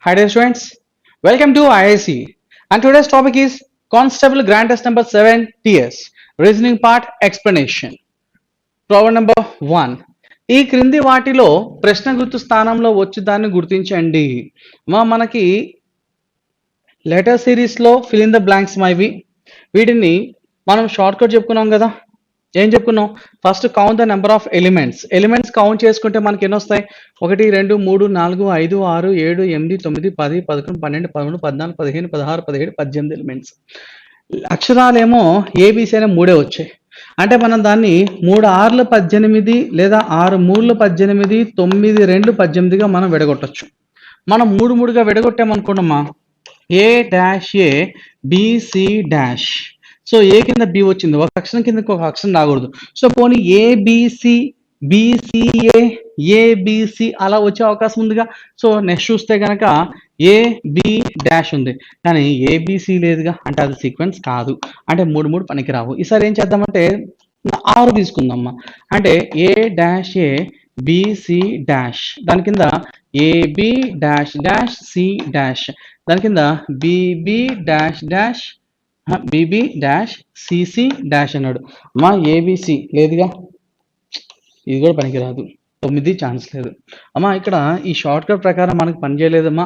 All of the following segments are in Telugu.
Hi dear students, welcome to IIC and today's topic is Constable Grand Test number 7 TS Reasoning Part Explanation. Problem number 1. ఈ క్రింది వాటిలో ప్రశ్న గుర్తు స్థానంలో వచ్చి దాన్ని గుర్తించండి. మనకి లెటర్ సిరీస్లో ఫిల్ ఇన్ ద బ్లాంక్స్ ఇవి. వీటిని మనం షార్ట్ కట్ చెప్పుకున్నాం కదా. ఏం చెప్పుకున్నాం? First count the number of elements count చేసుకుంటే మనకి ఎన్ని వస్తాయి? 1 2 3 4 5 6 7 8 9 10 11 12 13 14 15 16 17 18 ఎలిమెంట్స్. అక్షరాలేమో ఏబిసి అనే మూడే వచ్చాయి. అంటే మనం దాన్ని 3 6 18 లేదా 6 3 18 9 2 18గా మనం విడగొట్టచ్చు. మనం 3 3గా విడగొట్టామనుకోండమ్మా, ఏ dash A BC dash. So ఏ కింద బి వచ్చింది, ఒక అక్షరం కింద ఒక అక్షరం రాకూడదు. సో పోనీ ఏబిసి బిసిఏ ఏబిసి అలా వచ్చే అవకాశం ఉందిగా. సో నెక్స్ట్ చూస్తే కనుక ఏబి డాష్ ఉంది, కానీ ఏబిసి లేదుగా, అంటే అది సీక్వెన్స్ కాదు. అంటే 3 3 పనికిరావు. ఈసారి ఏం చేద్దామంటే 6 తీసుకుందామా. అంటే A dash A BC dash, దాని కింద AB dash dash C dash, దాని కింద BB dash dash BB dash CC dash అన్నాడు. మా ఏబిసి లేదుగా, ఇది కూడా పనికిరాదు. 9 ఛాన్స్ లేదు అమ్మా. ఇక్కడ ఈ షార్ట్ కట్ ప్రకారం మనకు పనిచేయలేదమ్మా.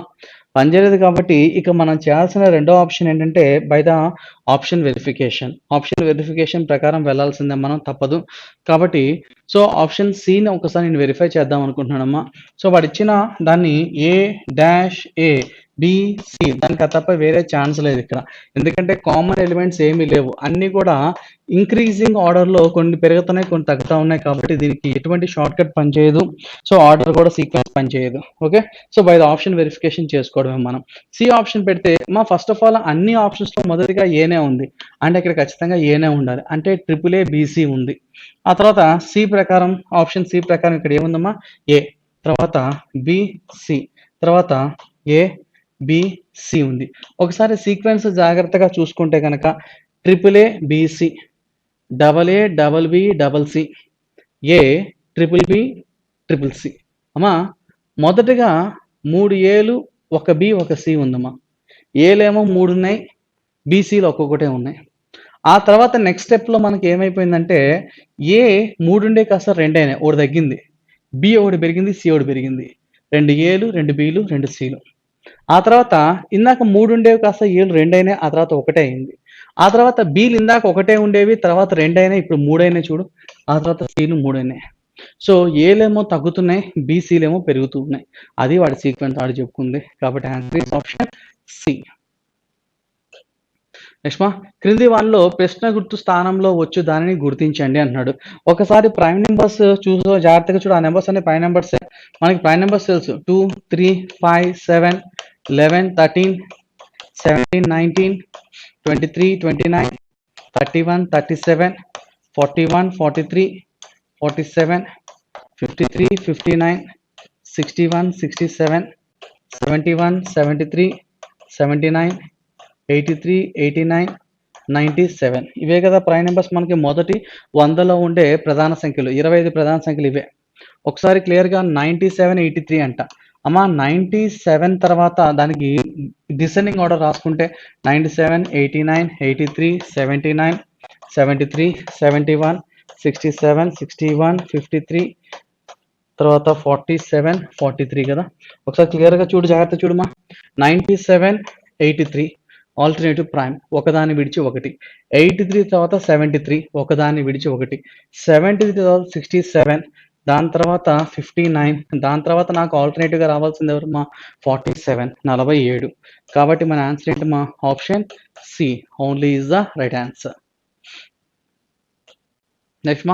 పనిచేయలేదు కాబట్టి ఇక మనం చేయాల్సిన రెండో ఆప్షన్ ఏంటంటే బై ద ఆప్షన్ వెరిఫికేషన్ ప్రకారం వెళ్ళాల్సిందే మనం, తప్పదు. కాబట్టి సో ఆప్షన్ సిని ఒకసారి నేను వెరిఫై చేద్దాం అనుకుంటున్నానమ్మా. సో వాడు ఇచ్చిన దాన్ని ఏ డాష్ ఏ బిసి, దానికి తప్ప వేరే ఛాన్స్ లేదు ఇక్కడ. ఎందుకంటే కామన్ ఎలిమెంట్స్ ఏమీ లేవు, అన్నీ కూడా ఇంక్రీజింగ్ ఆర్డర్లో కొన్ని పెరుగుతున్నాయి, కొన్ని తగ్గుతూ ఉన్నాయి. కాబట్టి దీనికి ఎటువంటి షార్ట్ కట్ పనిచేయదు. సో ఆర్డర్ కూడా సీక్వెన్స్ పనిచేయదు. Okay, so by the option verification చేసుకోవడమే మనం. సి ఆప్షన్ పెడితే ఫస్ట్ ఆఫ్ ఆల్ అన్ని ఆప్షన్స్లో మొదటిగా ఏనే ఉంది, అంటే ఇక్కడ ఖచ్చితంగా ఏనే ఉండాలి. అంటే ట్రిపుల్ ఏ బీసీ ఉంది. ఆ తర్వాత సి ప్రకారం, ఆప్షన్ సి ప్రకారం ఇక్కడ ఏముందమ్మా, ఏ, తర్వాత బిసి, తర్వాత ఏ బిసి ఉంది. ఒకసారి సీక్వెన్స్ జాగ్రత్తగా చూసుకుంటే కనుక triple A BC, double A double B double C, A triple B triple C. అమ్మా మొదటగా 3 ఏలు, ఒక బి ఒక సి ఉందమ్మా. ఏలేమో 3 ఉన్నాయి, బీసీలు ఒక్కొక్కటే ఉన్నాయి. ఆ తర్వాత నెక్స్ట్ స్టెప్లో మనకి ఏమైపోయిందంటే ఏ 3 ఉండే కాస్త 2 అయినాయి, ఒకటి తగ్గింది. బి ఒకటి పెరిగింది, సి ఒకటి పెరిగింది. 2 ఏలు 2 బిలు 2 సిలు. ఆ తర్వాత ఇందాక 3 ఉండేవి కాస్త ఏలు 2 అయినాయి, ఆ తర్వాత ఒకటే అయింది. ఆ తర్వాత బీలు ఇందాక ఒకటే ఉండేవి, తర్వాత 2 అయినాయి, ఇప్పుడు 3 అయినాయి చూడు. ఆ తర్వాత సీలు 3 అయినాయి. సో ఏలేమో తగ్గుతున్నాయి, బీసీలేమో పెరుగుతూ ఉన్నాయి. అది వాడి సీక్వెన్స్ వాడు చెప్పుకుంది. కాబట్టి answer is option C. Next క్రింది వాళ్ళలో ప్రశ్న గుర్తు స్థానంలో వచ్చు దానిని గుర్తించండి అంటున్నాడు. ఒకసారి ప్రైమ్ నెంబర్స్ చూసో, జాగ్రత్తగా చూడు. ఆ నెంబర్స్ అనే ప్రైమ్ నెంబర్స్, మనకి ప్రైమ్ నెంబర్స్ తెలుసు. 2 3 5 7 11 13 17 19 23 29 31 37 41 43 47 53 59 61 67 71 73 79 83 89 97. ఇవే కదా ప్రైమ్ నెంబర్స్. మనకి మొదటి 100లో ఉండే ప్రధాన సంఖ్యలు, 25 ప్రధాన సంఖ్యలు ఇవే. ఒకసారి క్లియర్గా 97 83 అంట అమ్మా. 97 తర్వాత దానికి డిసెండింగ్ ఆర్డర్ రాసుకుంటే 97 89 83 79 73 71 67 61 53 తర్వాత 47 43 కదా. ఒకసారి క్లియర్గా చూడు, జాగ్రత్త చూడమా. 97 83 ఆల్టర్నేటివ్ ప్రైమ్, ఒకదాన్ని విడిచి ఒకటి. 83 తర్వాత 73, ఒకదాన్ని విడిచి ఒకటి. 73 తర్వాత 67, దాని తర్వాత 59, దాని తర్వాత నాకు ఆల్టర్నేటివ్గా రావాల్సింది ఎవరు మా 47 47. కాబట్టి మన ఆన్సర్ ఏంటి మా option C only is the right answer. Next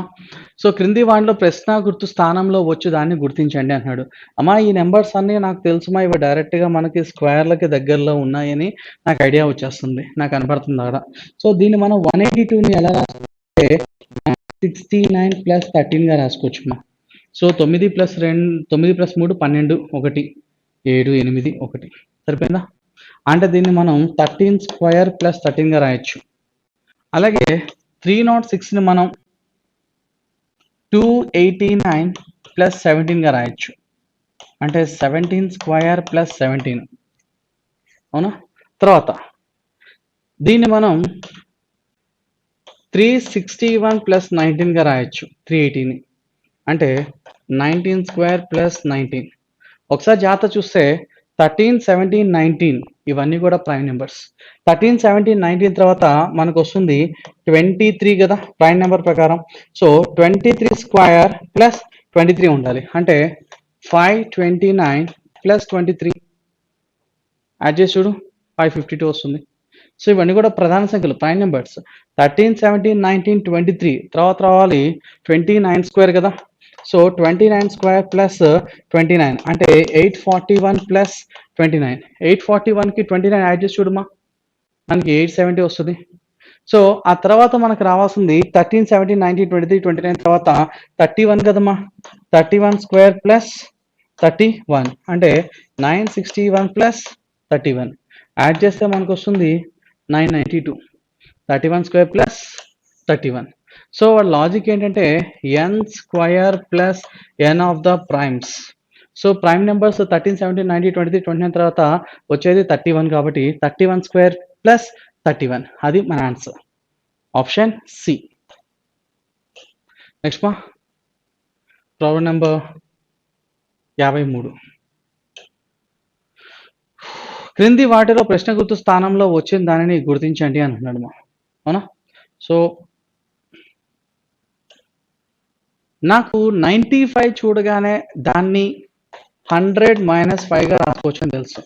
so క్రింది వాటిలో ప్రశ్న గుర్తు స్థానంలో వచ్చు దాన్ని గుర్తించండి అంటున్నాడు. అమ్మా ఈ నెంబర్స్ అన్నీ నాకు తెలుసుమా, ఇవి డైరెక్ట్గా మనకి స్క్వేర్లకి దగ్గరలో ఉన్నాయని నాకు ఐడియా వచ్చేస్తుంది, నాకు కనపడుతుంది అక్కడ. సో దీన్ని మనం 182ని ఎలా రాసుకుంటే 69 + 13గా రాసుకోవచ్చుమా. సో 9 + 2 9 + 3 12 1 7 8 1 సరిపోయిందా. అంటే దీన్ని మనం 13² + 13గా రాయొచ్చు. అలాగే 306ని మనం 289 + 17గా రాయొచ్చు. అంటే 17² + 17. అవునా? తర్వాత దీన్ని మనం 361 ప్లస్ 19గా రాయొచ్చు. 380ని అంటే 19 స్క్వేర్ ప్లస్ 19. ఒకసారి జాగ్రత్త చూస్తే 13, 17, 19 ఇవన్నీ కూడా ప్రైమ్ నెంబర్స్. 13, 17, 19 తర్వాత మనకు వస్తుంది 23 కదా ప్రైమ్ నెంబర్ ప్రకారం. సో 23 స్క్వేర్ ప్లస్ 23 ఉండాలి. అంటే 529 ప్లస్ 23 యాడ్ చేసి చూడు 552 వస్తుంది. సో ఇవన్నీ కూడా ప్రధాన సంఖ్యలు ప్రైమ్ నెంబర్స్. 13, 17, 19, 23 తర్వాత రావాలి 29 స్క్వేర్ కదా. సో 29 స్క్వేర్ ప్లస్ 29 అంటే 841 ప్లస్ 29. 841కి 29 యాడ్ చేసి చూడమా, మనకి 870 వస్తుంది. సో ఆ తర్వాత మనకు రావాల్సింది 13, 17, 19, 23, 29 తర్వాత 31 కదమ్మా. 31 స్క్వేర్ ప్లస్ 31 అంటే 961 ప్లస్ 31 యాడ్ చేస్తే మనకు వస్తుంది 992. 31 స్క్వేర్ ప్లస్ 31. సో వాళ్ళ లాజిక్ ఏంటంటే n square plus n of the primes. So prime numbers 13, 17, 19, 23, 29 తర్వాత వచ్చేది 31 కాబట్టి 31 స్క్వేర్ ప్లస్ 31 అది మన ఆన్సర్. Option C. నెక్స్ట్ మా ప్రాబ్లం నెంబర్ 53. క్రింది వాటిలో ప్రశ్న గుర్తు స్థానంలో వచ్చిన దానిని గుర్తించండి అంటున్నాడు మా. అవునా? సో నాకు 95 చూడగానే దాన్ని 100 మైనస్ 5గా రాసుకోవచ్చు అని తెలుసు.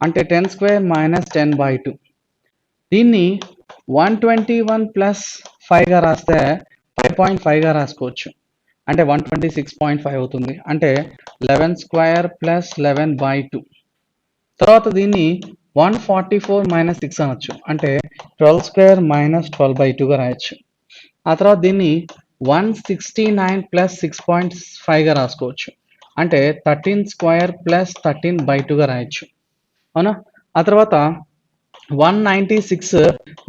అంటే 10 స్క్వేర్ మైనస్ 10/2. దీన్ని 121 ప్లస్ 5గా రాస్తే 5.5గా రాసుకోవచ్చు. అంటే 126.5 అవుతుంది. అంటే 11 స్క్వేర్ ప్లస్ 11/2. తర్వాత దీన్ని 144 మైనస్ 6 అనొచ్చు. అంటే 12 స్క్వేర్ మైనస్ 12/2గా రాయొచ్చు. ఆ తర్వాత దీన్ని 169 ప్లస్ 6.5గా రాసుకోవచ్చు. అంటే 13 స్క్వేర్ ప్లస్ 13/2గా రాయొచ్చు. అవునా? ఆ తర్వాత 196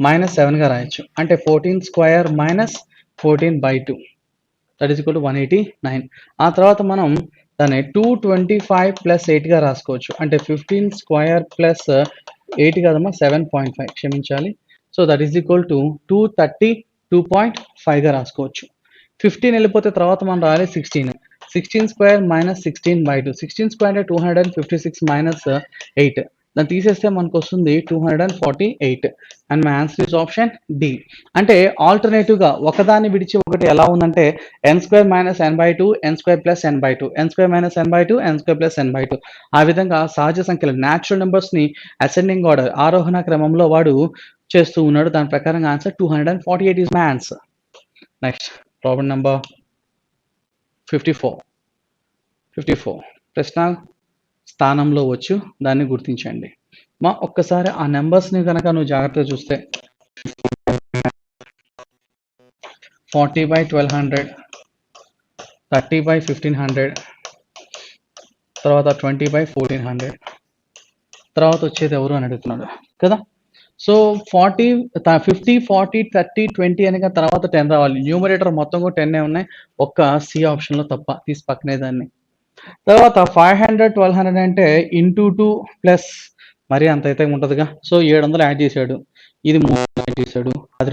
మైనస్ 7గా రాయొచ్చు. అంటే 14 square minus 14/2 that is equal to 189. ఆ తర్వాత మనం దాన్ని 225 ప్లస్ 8గా రాసుకోవచ్చు. అంటే 15 స్క్వేర్ ప్లస్ 8 కదమ్మా 7.5 క్షమించాలి. So that is equal to 232.5గా రాసుకోవచ్చు. 15 వెళ్ళిపోతే తర్వాత మనం రాయాలి 16. 16 స్క్వేర్ మైనస్ 16/2. 16 స్క్వేర్ అంటే 256 మైనస్ 8. దాన్ని తీసేస్తే మనకు వస్తుంది 248. And my answer is option D. అంటే ఆల్టర్నేటివ్గా ఒకదాన్ని విడిచి ఒకటి ఎలా ఉందంటే N square minus n/2, N square plus n/2, N square minus n/2, N square plus n/2. ఆ విధంగా సహజ సంఖ్యలు న్యాచురల్ నెంబర్స్ని అసెండింగ్ ఆర్డర్ ఆరోహణ క్రమంలో వాడు చేస్తూ ఉన్నాడు. దాని ప్రకారంగా answer 248 is my answer. Next problem number 54. ప్రశ్న స్థానంలో వచ్చు దాన్ని గుర్తించండి. మా ఒక్కసారి ఆ నెంబర్స్ని కనుక నువ్వు జాగ్రత్తగా చూస్తే 40/1200, 30/1500, తర్వాత 20/1400 తర్వాత వచ్చేది ఎవరు అని అడుగుతున్నాడు కదా. సో 40, 50, 40, 30, 20 అనగా తర్వాత 10 రావాలి. న్యూమరేటర్ మొత్తం కూడా 10 ఉన్నాయి. ఒక్క సి ఆప్షన్లో తప్ప తీసి పక్కనే దాన్ని. తర్వాత 500, 1200 అంటే ఇంటూ 2 ప్లస్ మరి అంత అయితే ఉంటుందిగా. సో 700 యాడ్ చేశాడు. ఇది 3 యాడ్ చేశాడు. అది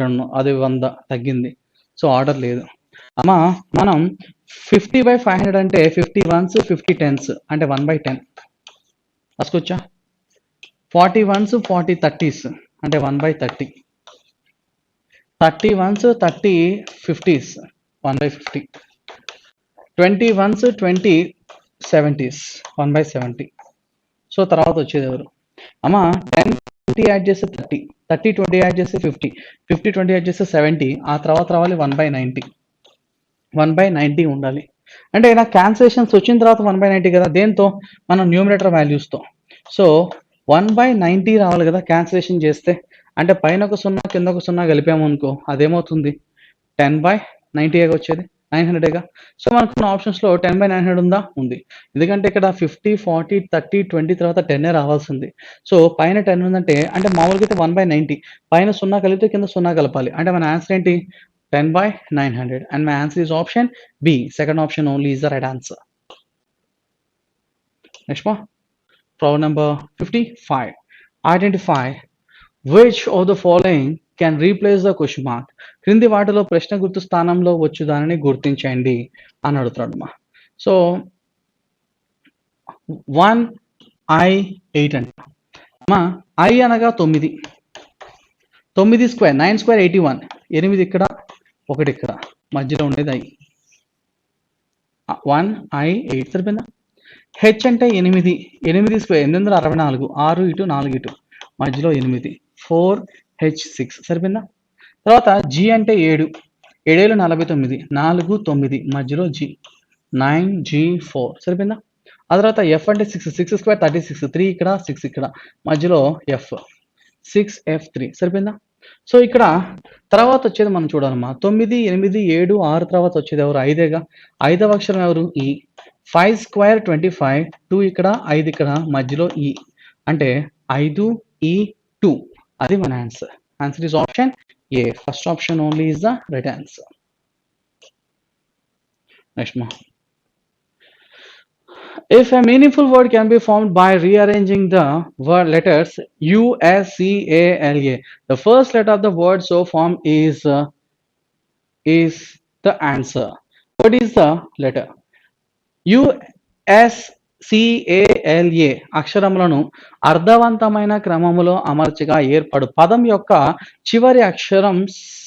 100 తగ్గింది. సో ఆర్డర్ లేదు. అమ్మ మనం 50/500 అంటే 50 ones 50 10s అంటే 1/10 రాసుకోవచ్చా. 40 ones 40 30s అంటే 1/30. 30 ones 30 50s 1/50. 20 ones 20 70s 1/70. So తర్వాత వచ్చేది ఎవరు అమ్మ 10 20 యాడ్ చేస్తే 30, 30 20 యాడ్ చేస్తే 50, 50 20 యాడ్ చేస్తే 70. ఆ తర్వాత రావాలి 1/90. 1/90 ఉండాలి. అంటే నాకు క్యాన్సిలేషన్స్ వచ్చిన తర్వాత 1/90 కదా. దేంతో మనం న్యూమరేటర్ వాల్యూస్తో. సో 1/90 రావాలి కదా క్యాన్సిలేషన్ చేస్తే. అంటే పైన ఒక 0 కింద ఒక 0 కలిపాము అనుకో అదేమవుతుంది 10/90 వచ్చేది 900గా. సో మనకున్న ఆప్షన్స్లో 10/900 ఉందా? ఉంది. ఎందుకంటే ఇక్కడ 50, 40, 30, 20 తర్వాత 10 రావాల్సింది. సో పైన 10 ఉందంటే అంటే మామూలుగా అయితే 1/90 పైన 0 కలిపితే కింద 0 కలపాలి. అంటే మన ఆన్సర్ ఏంటి 10/900. And my answer is option B. Second option only is the right answer. Next problem number 55. Identify which of the following can replace the question mark. క్రింది వాటిలో ప్రశ్న గుర్తు స్థానంలో వచ్చు దానిని గుర్తించండి అని అడుగుతున్నాడు అమ్మా. సో 1i8 అంట అమ్మా. ఐ అనగా 9, 9 స్క్వేర్ 9 స్క్వేర్ 81, 8 ఇక్కడ 1 ఇక్కడ మధ్యలో ఉండేది ఐ. 1i8 సరిపోయిందా. హెచ్ అంటే 8, 8 స్క్వేర్ 864, 6 ఇటు 4 ఇటు మధ్యలో 8, 4h6 సరిపోయిందా. తర్వాత జి అంటే 7, 7 49, 4 9 మధ్యలో జి 9g4 సరిపోయిందా. ఆ తర్వాత ఎఫ్ అంటే 6, 6 స్క్వేర్ 36, 3 ఇక్కడ 6 ఇక్కడ మధ్యలో ఎఫ్ 6f3 సరిపోయిందా. సో ఇక్కడ తర్వాత వచ్చేది మనం చూడాలమ్మా. 9, 8, 7, 6 తర్వాత వచ్చేది ఎవరు? 5గా. 5వ అక్షరం ఎవరు? ఈ. 5 స్క్వేర్ 25, 2 ఇక్కడ 5 ఇక్కడ మధ్యలో ఈ అంటే 5e2. అది మన answer. Answer is option A. First option only is the right answer. Next మా. If a meaningful word can be formed by rearranging the word letters U, S, C, A, L, A, the first letter of the word so formed is the answer. What is the letter? U, S, C, A, L, A అక్షరములను అర్థవంతమైన క్రమములో అమర్చగా ఏర్పడు పదం యొక్క చివరి అక్షరం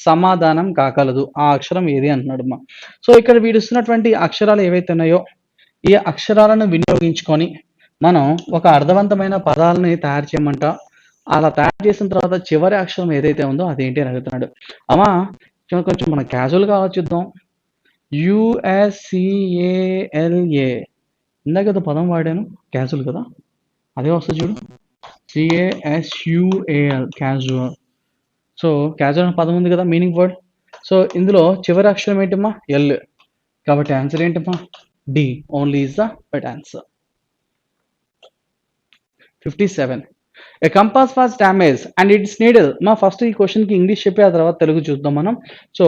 సమాధానం కాగలదు. ఆ అక్షరం ఏది అంటున్నాడు అమ్మా. సో ఇక్కడ వీడిస్తున్నటువంటి అక్షరాలు ఏవైతే ఉన్నాయో ఈ అక్షరాలను వినియోగించుకొని మనం ఒక అర్థవంతమైన పదాలని తయారు చేయమంట. అలా తయారు చేసిన తర్వాత చివరి అక్షరం ఏదైతే ఉందో అదేంటి అని అడుగుతున్నాడు అమ్మా. కొంచెం మనం క్యాజువల్గా ఆలోచిద్దాం. USCALA ఇందాక కదా పదం వాడాను, క్యాజువల్ కదా, అదే వస్తుంది చూడు. CASUAL casual. సో క్యాజువల్ అనే పదం ఉంది కదా, మీనింగ్ వర్డ్. సో ఇందులో చివరి అక్షరం ఏంటమ్మా? ఎల్. కాబట్టి ఆన్సర్ ఏంటమ్మా? D only is the right answer. 57. A compass was damaged and its needle. మా ఫస్ట్ ఈ క్వశ్చన్ కి ఇంగ్లీష్ చెప్పి ఆ తర్వాత తెలుగు చూద్దాం మనం. సో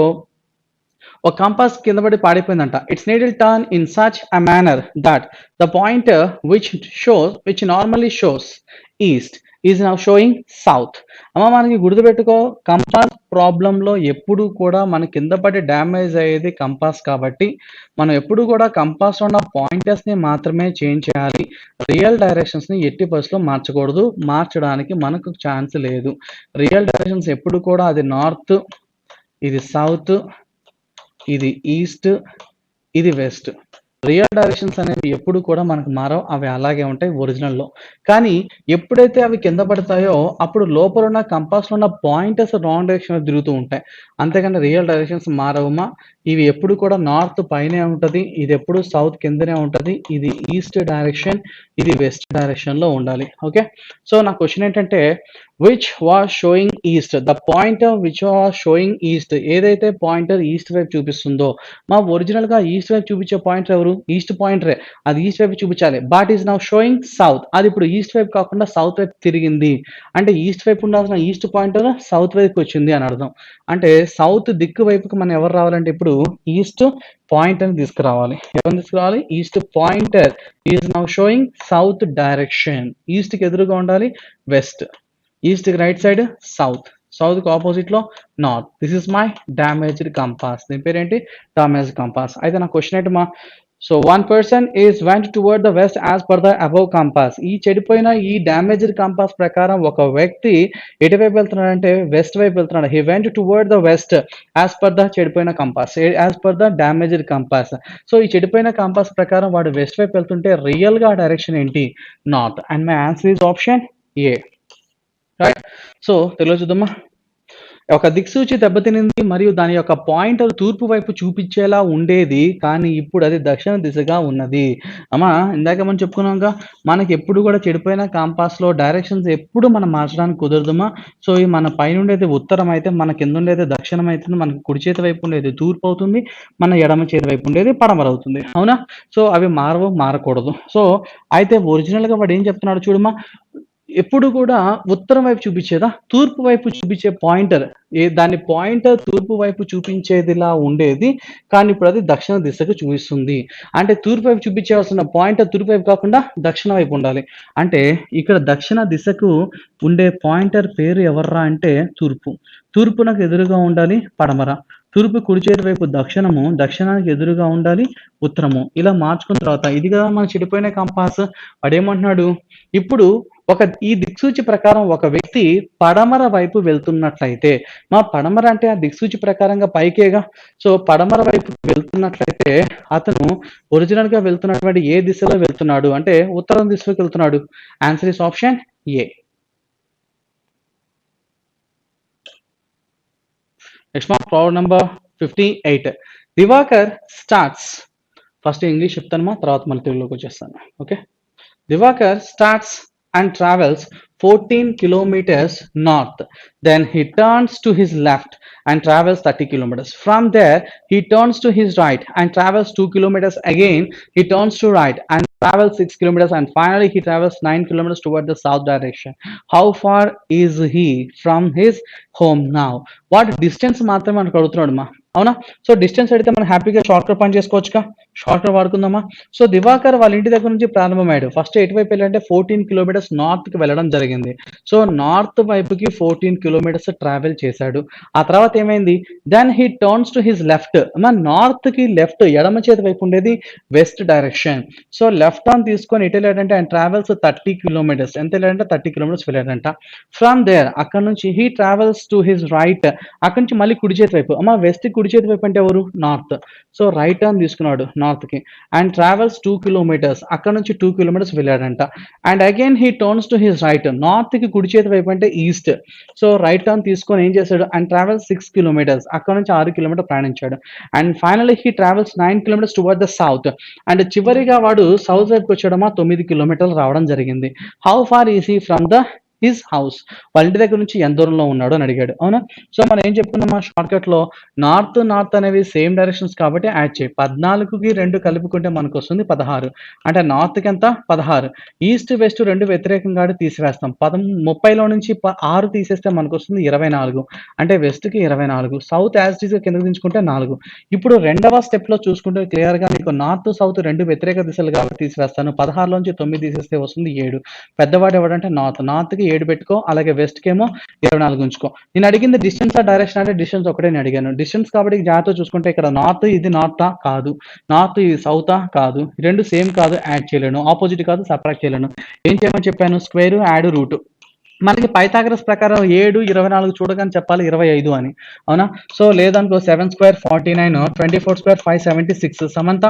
ఒక కంపాస్ కింద పడి పాడిపోయిందంట. Its needle turn in such a manner that the pointer which normally shows east is now showing south. అమ్మ మనకి గుర్తుపెట్టుకో, కంపాస్ ప్రాబ్లంలో ఎప్పుడు కూడా మన కింద పడి డ్యామేజ్ అయ్యేది కంపాస్. కాబట్టి మనం ఎప్పుడు కూడా కంపాస్లో ఉన్న పాయింటర్స్ని మాత్రమే చేంజ్ చేయాలి. రియల్ డైరెక్షన్స్ని ఎట్టి పరిస్థితుల్లో మార్చకూడదు. మార్చడానికి మనకు ఛాన్స్ లేదు. రియల్ డైరెక్షన్స్ ఎప్పుడు కూడా అది నార్త్, ఇది సౌత్, ఇది ఈస్ట్, ఇది వెస్ట్. రియల్ డైరెక్షన్స్ అనేవి ఎప్పుడు కూడా మనకు మారవు, అవి అలాగే ఉంటాయి ఒరిజినల్లో. కానీ ఎప్పుడైతే అవి కింద పడతాయో అప్పుడు లోపల ఉన్న కంపాస్లో ఉన్న పాయింటర్స్ రాంగ్ డైరెక్షన్లో తిరుగుతూ ఉంటాయి. అంతేకాని రియల్ డైరెక్షన్స్ మారవమ్మా. ఇవి ఎప్పుడు కూడా నార్త్ పైనే ఉంటుంది, ఇది ఎప్పుడు సౌత్ కిందనే ఉంటుంది, ఇది ఈస్ట్ డైరెక్షన్, ఇది వెస్ట్ డైరెక్షన్లో ఉండాలి. ఓకే. సో నా క్వశ్చన్ ఏంటంటే which was sowing east, the pointer which was sowing east. ఏదైతే పాయింటర్ ఈస్ట్ వైపు చూపిస్తుందో, మా ఒరిజినల్గా ఈస్ట్ వైపు చూపించే పాయింటర్ ఎవరు? ఈస్ట్ పాయింటరే, అది ఈస్ట్ వైపు చూపించాలి. But is now showing south. అది ఇప్పుడు ఈస్ట్ వైపు కాకుండా సౌత్ వైపు తిరిగింది అంటే ఈస్ట్ వైపు ఉండాల్సిన ఈస్ట్ పాయింటర్ సౌత్ వైపుకి వచ్చింది అని అర్థం. అంటే సౌత్ దిక్కు వైపుకి మనం ఎవరు రావాలంటే ఇప్పుడు ఈస్ట్ పాయింటర్ తీసుకురావాలి. ఎవరిని తీసుకురావాలి? East pointer is now showing south direction. East కి ఎదురుగా ఉండాలి వెస్ట్, ఈస్ట్ కి రైట్ సైడ్ సౌత్, సౌత్ కి ఆపోజిట్ లో north. This is my damaged compass. దీని పేరేంటి? Damaged compass. అయితే నా క్వశ్చన్ ఏంటి మా? So 1 person is went toward the west as per the above compass. ఈ చెడిపోయిన ఈ డ్యామేజ్డ్ కంపాస్ ప్రకారం ఒక వ్యక్తి ఎటువైపు వెళ్తున్నాడంటే వెస్ట్ వైపు వెళ్తున్నాడు. He went toward the west as per the చెడిపోయిన compass, as per the damaged compass. So ఈ చెడిపోయిన కంపాస్ ప్రకారం వాడు వెస్ట్ వైపు వెళ్తుంటే రియల్ గా డైరెక్షన్ ఏంటి? North. And my answer is option A. Right. So Telugu చూద్దామా. ఒక దిక్సూచి దెబ్బతినింది మరియు దాని యొక్క పాయింటర్ తూర్పు వైపు చూపించేలా ఉండేది, కానీ ఇప్పుడు అది దక్షిణ దిశగా ఉన్నది. అమ్మా ఇందాక మనం చెప్పుకున్నాక మనకి ఎప్పుడు కూడా చెడిపోయిన కంపాస్లో డైరెక్షన్స్ ఎప్పుడు మనం మార్చడానికి కుదరదుమా. సో ఈ మన పైన ఉండేది ఉత్తరం అయితే, మన కింద ఉండేది దక్షిణం అవుతుంది, మనకి కుడి చేతి వైపు ఉండేది తూర్పు అవుతుంది, మన ఎడమ చేతి వైపు ఉండేది పడమర అవుతుంది. అవునా? సో అవి మారవు, మారకూడదు. సో అయితే ఒరిజినల్గా వాడు ఏం చెప్తున్నాడు చూడమ్మా. ఎప్పుడు కూడా ఉత్తరం వైపు చూపించేదా తూర్పు వైపు చూపించే పాయింటర్ దాని పాయింటర్ తూర్పు వైపు చూపించేదిలా ఉండేది, కానీ ఇప్పుడు అది దక్షిణ దిశకు చూపిస్తుంది. అంటే తూర్పు వైపు చూపించాల్సిన పాయింటర్ తూర్పు వైపు కాకుండా దక్షిణ వైపు ఉండాలి. అంటే ఇక్కడ దక్షిణ దిశకు ఉండే పాయింటర్ పేరు ఎవర్రా అంటే తూర్పు. తూర్పునకు ఎదురుగా ఉండాలి పడమర, తూర్పు కుడి చేతి వైపు దక్షిణము, దక్షిణానికి ఎదురుగా ఉండాలి ఉత్తరము. ఇలా మార్చుకున్న తర్వాత ఇది కదా మనం చెడిపోయిన కంపాస్. వాడేమంటున్నాడు, ఇప్పుడు ఈ దిక్సూచి ప్రకారం ఒక వ్యక్తి పడమర వైపు వెళ్తున్నట్లయితే, మా పడమర అంటే ఆ దిక్సూచి ప్రకారంగా పైకేగా, సో పడమర వైపు వెళ్తున్నట్లయితే అతను ఒరిజినల్ గా వెళ్తున్నటువంటి ఏ దిశలో వెళ్తున్నాడు అంటే ఉత్తరం దిశలోకి వెళ్తున్నాడు. Answer is option A. Next problem number 58. Divakar starts, first English చెప్తాను తర్వాత మన తెలుగులోకి వచ్చేస్తాను. Okay, Divakar starts and travels 14 kilometers north. Then he turns to his left and travels 30 kilometers. From there, he turns to his right and travels 2 kilometers again. He turns to right and travels 6 kilometers, and finally he travels 9 kilometers toward the south direction. How far is he from his home now? What distance మాత్రమే మనకు అడుగుతున్నాడు మా, అవునా? సో డిస్టెన్స్ అడిగితే మనం హ్యాపీగా షార్ట్ కట్ పని చేసుకోవచ్చుగా, షార్ట్ కట్ వాడుకుందామా? సో దివాకర్ వాళ్ళ ఇంటి దగ్గర నుంచి ప్రారంభమయ్యాడు. ఫస్ట్ ఎటువైపు వెళ్ళాలంటే 14 కిలోమీటర్స్ నార్త్ కి వెళ్ళడం జరిగింది. సో నార్త్ వైపుకి 14 కిలోమీటర్స్ ట్రావెల్ చేశాడు. ఆ తర్వాత ఏమైంది, then he turns to his left. మన నార్త్ కి లెఫ్ట్ ఎడమ చేతి వైపు ఉండేది west direction. So left turn తీసుకొని ఎటు వెళ్ళాడంటే ఆయన ట్రావెల్స్ 30 కిలోమీటర్స్. ఎంత వెళ్ళాడంటే 30 కిలోమీటర్స్ వెళ్ళాడంట. ఫ్రమ్ దేర్ అక్కడ నుంచి he travels to his right, అక్కడ నుంచి మళ్ళీ కుడి చేతి వైపు. వెస్ట్ కుడి చేతి వైపు అంటే ఎవరు, నార్త్. సో రైట్ టర్న్ తీసుకున్నాడు నార్త్ కి అండ్ ట్రావెల్స్ 2 కిలోమీటర్స్, అక్కడ నుంచి 2 కిలోమీటర్స్ వెళ్ళాడంట. And again he turns to his right, north కి కుడి చేతి వైపు అంటే ఈస్ట్. సో రైట్ టర్న్ తీసుకొని ఏం చేశాడు, అండ్ ట్రావెల్స్ 6 కిలోమీటర్స్, అక్కడ నుంచి 6 కిలోమీటర్ ప్రయాణించాడు. And finally he travels 9 kilometres toward the south. And చివరిగా వాడు సౌత్ వైపుకి వచ్చాడమా 9 కిలోమీటర్లు రావడం జరిగింది. How far is he from the his house, వాళ్ళ ఇంటి దగ్గర నుంచి ఎంత దూరంలో ఉన్నాడు అని అడిగాడు, అవునా? సో మనం ఏం చెప్పుకున్నామా షార్ట్ కట్ లో, నార్త్ అనేవి సేమ్ డైరెక్షన్స్ కాబట్టి యాడ్ చేయి. 14కి 2 కలుపుకుంటే మనకు వస్తుంది 16. అంటే నార్త్ కి ఎంత 16, ఈస్ట్ వెస్ట్ రెండు వ్యతిరేకంగా తీసివేస్తాం. 30లో నుంచి 6 తీసేస్తే మనకు వస్తుంది 24. అంటే వెస్ట్ కి 24, సౌత్ యాజ్ ఇట్ ఈస్ గా కిందకి దించుకుంటే 4. ఇప్పుడు రెండవ స్టెప్ లో చూసుకుంటే క్లియర్ గా మీకు నార్త్ సౌత్ రెండు వ్యతిరేక దిశలు కాబట్టి తీసివేస్తాను. 16లోంచి 9 తీసేస్తే వస్తుంది 7. పెద్దవాడు ఎవడంటే నార్త్ కి 7 పెట్టుకో, అలాగే వెస్ట్ కి ఏమో 24 ఉంచుకో. నేను అడిగింది డిస్టెన్స్ ఆ డైరెక్షన్ అంటే డిస్టెన్స్ ఒకటే నేను అడిగాను. డిస్టెన్స్ కాబట్టి జాగ్రత్త చూసుకుంటే ఇక్కడ నార్త్ ఇది నార్తా కాదు, నార్త్ ఇది సౌతా కాదు, రెండు సేమ్ కాదు, యాడ్ చేయలేను. ఆపోజిట్ కాదు, సబ్ట్రాక్ట్ చేయలేను. ఏం చేయమని చెప్పాను, స్క్వేర్ యాడ్ రూట్. మనకి పైథాగరస్ ప్రకారం 7 24 చూడగానే చెప్పాలి 25 అని, అవునా? సో లేదనుకో 7 స్క్వేర్ 49, 24 స్క్వేర్ 576, సమంత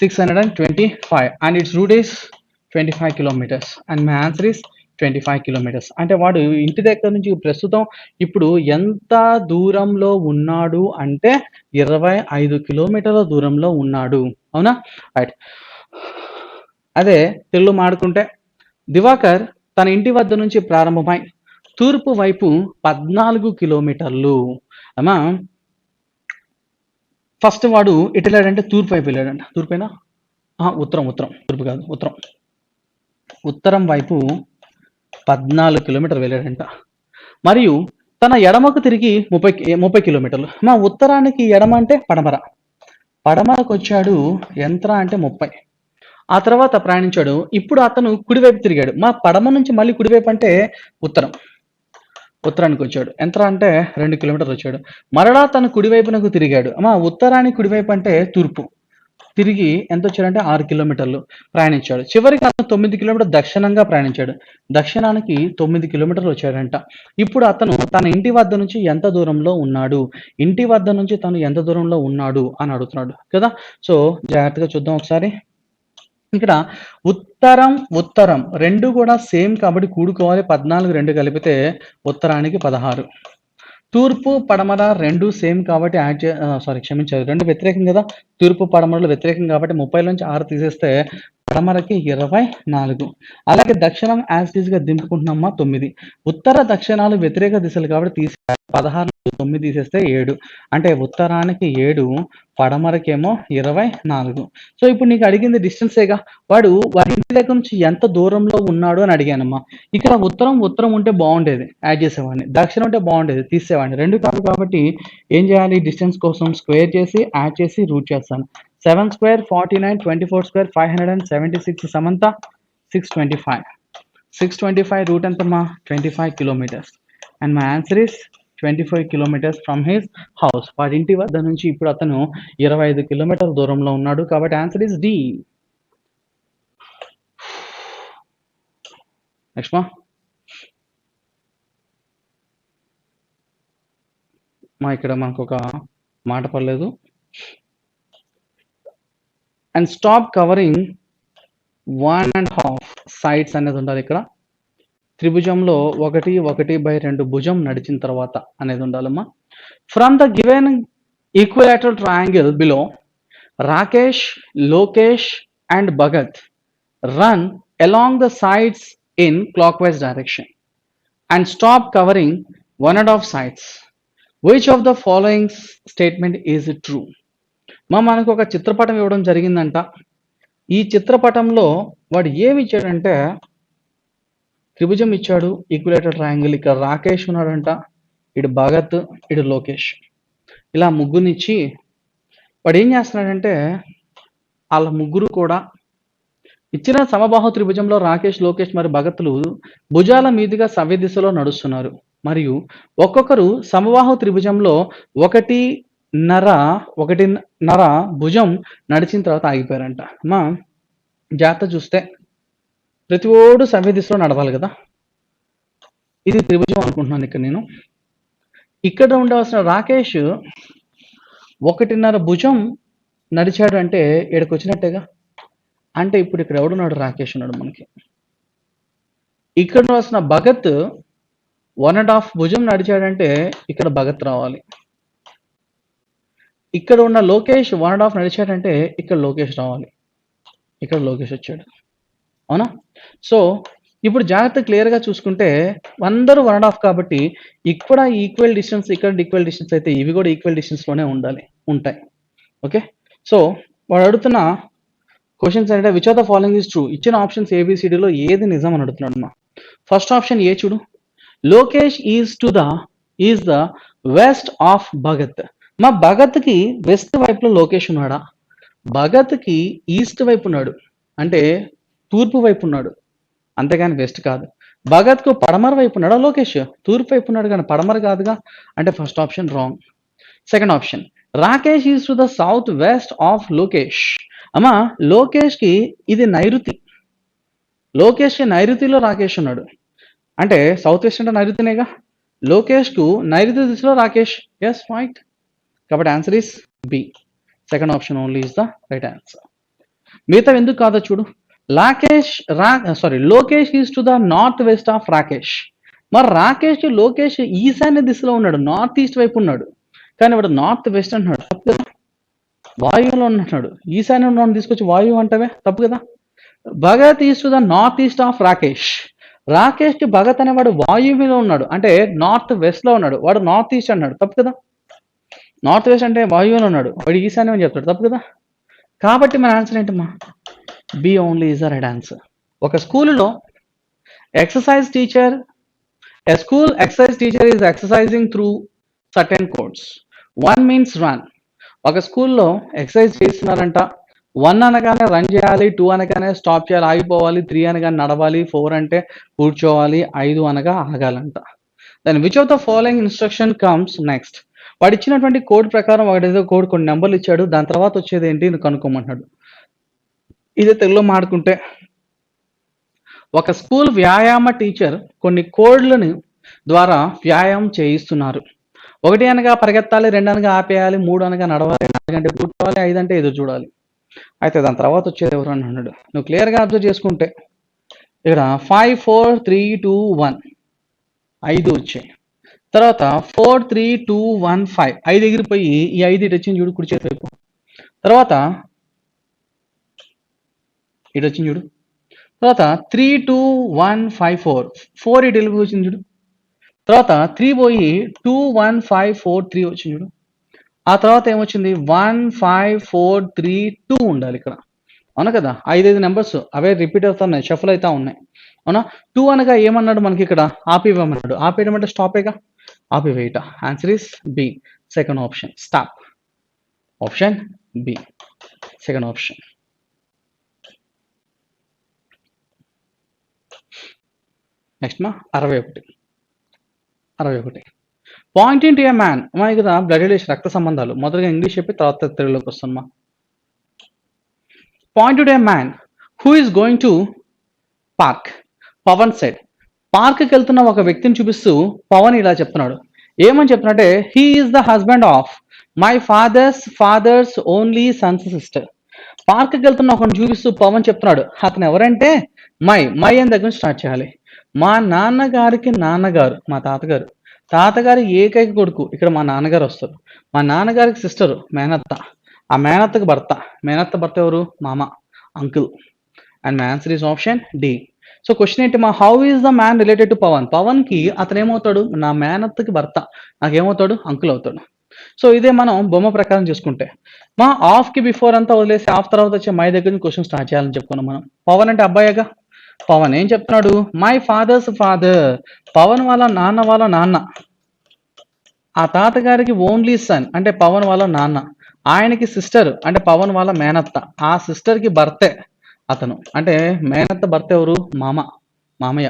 625 and its root is 25 kilometres and my answer is 25 kilometres. అంటే వాడు ఇంటి దగ్గర నుంచి ప్రస్తుతం ఇప్పుడు ఎంత దూరంలో ఉన్నాడు అంటే 25 కిలోమీటర్ల దూరంలో ఉన్నాడు, అవునా? రైట్. అదే తెలుగు మాడుకుంటే, దివాకర్ తన ఇంటి వద్ద నుంచి ప్రారంభమై తూర్పు వైపు 14 కిలోమీటర్లు. అమ్మా ఫస్ట్ వాడు ఎటు వెళ్ళాడంటే తూర్పు వైపు వెళ్ళాడంట. తూర్పైనా ఉత్తరం, తూర్పు కాదు ఉత్తరం. ఉత్తరం వైపు 14 కిలోమీటర్లు వెళ్ళాడంట. మరియు తన ఎడమకు తిరిగి 30 కిలోమీటర్లు. మా ఉత్తరానికి ఎడమ అంటే పడమరకు వచ్చాడు ఎంత అంటే 30. ఆ తర్వాత ప్రయాణించాడు. ఇప్పుడు అతను కుడివైపు తిరిగాడు. మా పడమ నుంచి మళ్ళీ కుడివైపు అంటే ఉత్తరానికి వచ్చాడు. ఎంత అంటే 2 కిలోమీటర్లు వచ్చాడు. మరలా తను కుడివైపునకు తిరిగాడు. ఉత్తరానికి కుడివైపు అంటే తూర్పు. తిరిగి ఎంత వచ్చాడంటే 6 కిలోమీటర్లు ప్రయాణించాడు. చివరికి అతను 9 కిలోమీటర్లు దక్షిణంగా ప్రయాణించాడు. దక్షిణానికి 9 కిలోమీటర్లు వచ్చాడంట. ఇప్పుడు అతను తన ఇంటి వద్ద నుంచి ఎంత దూరంలో ఉన్నాడు, ఇంటి వద్ద నుంచి తను ఎంత దూరంలో ఉన్నాడు అని అడుగుతున్నాడు కదా. సో జాగ్రత్తగా చూద్దాం ఒకసారి. ఇక్కడ ఉత్తరం రెండు కూడా సేమ్ కాబట్టి కూడుకోవాలి. 14 2 కలిపితే ఉత్తరానికి 16. తూర్పు పడమర రెండు సేమ్ కాబట్టి క్షమించారు, రెండు వ్యతిరేకం కదా. తూర్పు పడమరలు వ్యతిరేకం కాబట్టి 30 నుంచి 6 తీసేస్తే పడమరకి 24. అలాగే దక్షిణం యాజ్ టీజ్ గా దింపుకుంటున్నామా 9. ఉత్తర దక్షిణాలు వ్యతిరేక దిశలు కాబట్టి తీసి 16 9 తీసేస్తే 7. అంటే ఉత్తరానికి 7, పడమరకేమో 24. సో ఇప్పుడు నీకు అడిగింది డిస్టెన్సేగా, వాడి ఇంటి దగ్గర నుంచి ఎంత దూరంలో ఉన్నాడు అని అడిగానమ్మా. ఇక్కడ ఉత్తరం ఉంటే బాగుండేది, యాడ్ చేసేవాడిని. దక్షిణం ఉంటే బాగుండేది, తీసేవాడిని. రెండు కాదు కాబట్టి ఏం చేయాలి, డిస్టెన్స్ కోసం స్క్వేర్ చేసి యాడ్ చేసి రూట్ చేస్తాను. 7 square 49, 24 square 576, సమంత 625. 625 రూట్ ఎంతమ్మా 25 kilometers. And my answer is 25 kilometers from his house. వాడి ఇంటి వద్ద నుంచి ఇప్పుడు అతను 25 కిలోమీటర్ల దూరంలో ఉన్నాడు కాబట్టి ఆన్సర్ ఇస్ డి. నెక్స్ట్ మా ఇక్కడ మనకు ఒక మాట పర్లేదు. అండ్ స్టాప్ కవరింగ్ 1.5 సైడ్స్ అనేది ఉండాలి. ఇక్కడ త్రిభుజంలో 1/2 భుజం నడిచిన తర్వాత అనేది ఉండాలమ్మా. From the given equilateral triangle below, Rakesh, Lokesh and Bhagat run along the sides in clockwise direction and stop covering 1.5 sides. Which of the following statement is true? మనకు ఒక చిత్రపటం ఇవ్వడం జరిగిందంట. ఈ చిత్రపటంలో వాడు ఏమి ఇచ్చాడంటే త్రిభుజం ఇచ్చాడు, ఈక్విలేటర్ ట్రయాంగిల్. ఇక్కడ రాకేష్ ఉన్నాడంట, ఇటు భగత్, ఇటు లోకేష్. ఇలా ముగ్గురినిచ్చి వాడు ఏం చేస్తున్నాడంటే వాళ్ళ ముగ్గురు కూడా ఇచ్చిన సమబాహు త్రిభుజంలో రాకేష్, లోకేష్ మరియు భగత్లు భుజాల మీదుగా సవ్య దిశలో నడుస్తున్నారు. మరియు ఒక్కొక్కరు సమబాహు త్రిభుజంలో ఒకటిన్నర భుజం నడిచిన తర్వాత ఆగిపోయారంట. మా జాగ్రత్త చూస్తే ప్రతి ఓడు సవ్య దిశలో నడవాలి కదా. ఇది త్రిభుజం అనుకుంటున్నాను. ఇక్కడ ఉండవలసిన రాకేష్ 1.5 భుజం నడిచాడు అంటే ఇక్కడికి వచ్చినట్టేగా. అంటే ఇప్పుడు ఇక్కడ ఎవడున్నాడు, రాకేష్ ఉన్నాడు మనకి. ఇక్కడ ఉండవలసిన భగత్ 1.5 భుజం నడిచాడంటే ఇక్కడ భగత్ రావాలి. ఇక్కడ ఉన్న లోకేష్ 1.5 నడిచాడంటే ఇక్కడ లోకేష్ రావాలి. ఇక్కడ లోకేష్ వచ్చాడు, అవునా? సో ఇప్పుడు జాగ్రత్త క్లియర్గా చూసుకుంటే అందరూ 1.5 కాబట్టి ఇక్కడ ఈక్వల్ డిస్టెన్స్, ఇక్కడ ఈక్వల్ డిస్టెన్స్ అయితే ఇవి కూడా ఈక్వల్ డిస్టెన్స్లోనే ఉంటాయి. ఓకే, సో వాడు అడుగుతున్న క్వశ్చన్స్ అంటే which of the following is true. ఇచ్చిన ఆప్షన్స్ ఏబిసిడిలో ఏది నిజం అని అడుగుతున్నాడు అమ్మా. ఫస్ట్ ఆప్షన్ ఏ చూడు, Lokesh is the west of Bhagat. మా భగత్కి వెస్ట్ వైపులో లోకేష్ ఉన్నాడా? భగత్కి ఈస్ట్ వైపు ఉన్నాడు, అంటే తూర్పు వైపు ఉన్నాడు, అంతేగాని వెస్ట్ కాదు. భగత్కు పడమర వైపు ఉన్నాడా లోకేష్? తూర్పు వైపు ఉన్నాడు కానీ పడమర కాదుగా, అంటే first option wrong. Second option, Rakesh is to the south west of Lokesh. అమ్మా లోకేష్కి ఇది నైరుతి, లోకేష్కి నైరుతిలో రాకేష్ ఉన్నాడు, అంటే సౌత్ వెస్ట్ అంటే నైరుతినేగా. లోకేష్కు నైరుతి దిశలో రాకేష్. Yes, right. కాబట్టి answer is B. Second option only is the right answer. మిగతా ఎందుకు కాదో చూడు. Lokesh is to the north west of Rakesh. మరి రాకేష్ లోకేష్ ఈశాన్య దిశలో ఉన్నాడు, నార్త్ ఈస్ట్ వైపు ఉన్నాడు, కానీ వాడు నార్త్ వెస్ట్ అంటున్నాడు, తప్పు కదా. వాయువులో ఉంటున్నాడు, ఈశాన్యం ఉన్నాడు తీసుకొచ్చి వాయువు అంటవే, తప్పు కదా. Bhagat is to the north east of Rakesh. రాకేష్కి భగత్ అనేవాడు వాయువ్యంలో ఉన్నాడు, అంటే నార్త్ వెస్ట్ లో ఉన్నాడు, వాడు నార్త్ ఈస్ట్ అన్నాడు, తప్పు కదా. నార్త్ వెస్ట్ అంటే వాయువ్యంలో ఉన్నాడు, వాడు ఈశాన్యం అని చెప్తాడు, తప్పు కదా. కాబట్టి మన ఆన్సర్ ఏంటమ్మా? B only is the right answer. ఒక స్కూల్లో exercise teacher is exercising through certain codes. 1 means run. ఒక స్కూల్లో ఎక్సర్సైజ్ చేస్తున్నారంట. 1 అనగానే రన్ చేయాలి, 2 అనగానే స్టాప్ చేయాలి, ఆగిపోవాలి, 3 అనగానే నడవాలి, 4 అంటే కూర్చోవాలి, 5 అనగా ఆగాలంట. Then which of the following instruction comes next. వాడు ఇచ్చినటువంటి కోడ్ ప్రకారం వాడేదో కోడ్ కొన్ని నెంబర్లు ఇచ్చాడు, దాని తర్వాత వచ్చేది ఏంటి కనుక్కోమంటున్నాడు. ఇదే తెలుగులో మాడుకుంటే, ఒక స్కూల్ వ్యాయామ టీచర్ కొన్ని కోడ్లను ద్వారా వ్యాయామం చేయిస్తున్నారు. 1 అనగా పరిగెత్తాలి, 2 అనగా ఆపేయాలి, 3 అనగా నడవాలి, 4 అంటే కూర్చోవాలి, 5 అంటే ఎదురు చూడాలి. అయితే దాని తర్వాత వచ్చేది ఎవరు అని అన్నాడు. నువ్వు క్లియర్గా అబ్జర్వ్ చేసుకుంటే ఇక్కడ 5 4 3 2 1 5 వచ్చాయి. తర్వాత 4 3 2 1 5 5 ఎగిరిపోయి ఈ 5 ఇటు వచ్చింది చూడు కుడి చేతి వైపు. తర్వాత ఇటు వచ్చింది చూడు. తర్వాత 3 2 1 5 4 4 ఇటు వెళ్ళి వచ్చింది చూడు. తర్వాత 3 పోయి 2 1 5 4 3 వచ్చింది చూడు. ఆ తర్వాత ఏమొచ్చింది 1 5 4 3 2 ఉండాలి ఇక్కడ. అవునా కదా, 5 నెంబర్స్ అవే రిపీట్ అవుతున్నాయి, షఫల్ అవుతా ఉన్నాయి. అవునా, 2 అనగా ఏమన్నాడు మనకి ఇక్కడ, ఆపివేయమన్నాడు. ఆపేయడం అంటే స్టాపేగా, ఆపివేయట. Answer is B, second option, stop. Option B, second option. Next మా 61 పాయింటింగ్ టు ఏ మ్యాన్. మా కదా బ్లడ్ రిలేషన్, రక్త సంబంధాలు. మొదటగా ఇంగ్లీష్ చెప్పి తర్వాత తెలుగులోకి వస్తున్నా. Point to a man who is going to park. Pavan said. పార్క్కి వెళ్తున్న ఒక వ్యక్తిని చూపిస్తూ పవన్ ఇలా చెప్తున్నాడు. ఏమని చెప్తున్నాడంటే, he is the husband of my father's only Sons sister. పార్క్కి వెళ్తున్న ఒకరిని చూపిస్తూ పవన్ చెప్తున్నాడు, అతను ఎవరంటే మై అని దగ్గర స్టార్ట్ చేయాలి. మా నాన్నగారికి నాన్నగారు, మా తాతగారు, తాతగారి ఏకైక కొడుకు, ఇక్కడ మా నాన్నగారు వస్తారు. మా నాన్నగారికి సిస్టరు మేనత్త, ఆ మేనత్తకు భర్త, మేనత్త భర్త ఎవరు, మామ, uncle. And my answer is option D. So question ఏంటి మా, how is the man related to Pavan. పవన్కి అతను ఏమవుతాడు, నా మేనత్తకి భర్త, నాకేమవుతాడు, అంకుల్ అవుతాడు. సో ఇదే మనం బొమ్మ ప్రకారం చూసుకుంటే, మా ఆఫ్కి బిఫోర్ అంతా వదిలేసి ఆఫ్ తర్వాత వచ్చే మై దగ్గర నుంచి క్వశ్చన్ స్టార్ట్ చేయాలని చెప్పుకున్నాం మనం. పవన్ అంటే అబ్బాయిగా, పవన్ ఏం చెప్తున్నాడు, మై ఫాదర్స్ ఫాదర్, పవన్ వాళ్ళ నాన్న, ఆ తాతగారికి ఓన్లీ సన్ అంటే పవన్ వాళ్ళ నాన్న, ఆయనకి సిస్టర్ అంటే పవన్ వాళ్ళ మేనత్త, ఆ సిస్టర్కి భర్తే అతను, అంటే మేనత్త భర్త ఎవరు, మామయ్య.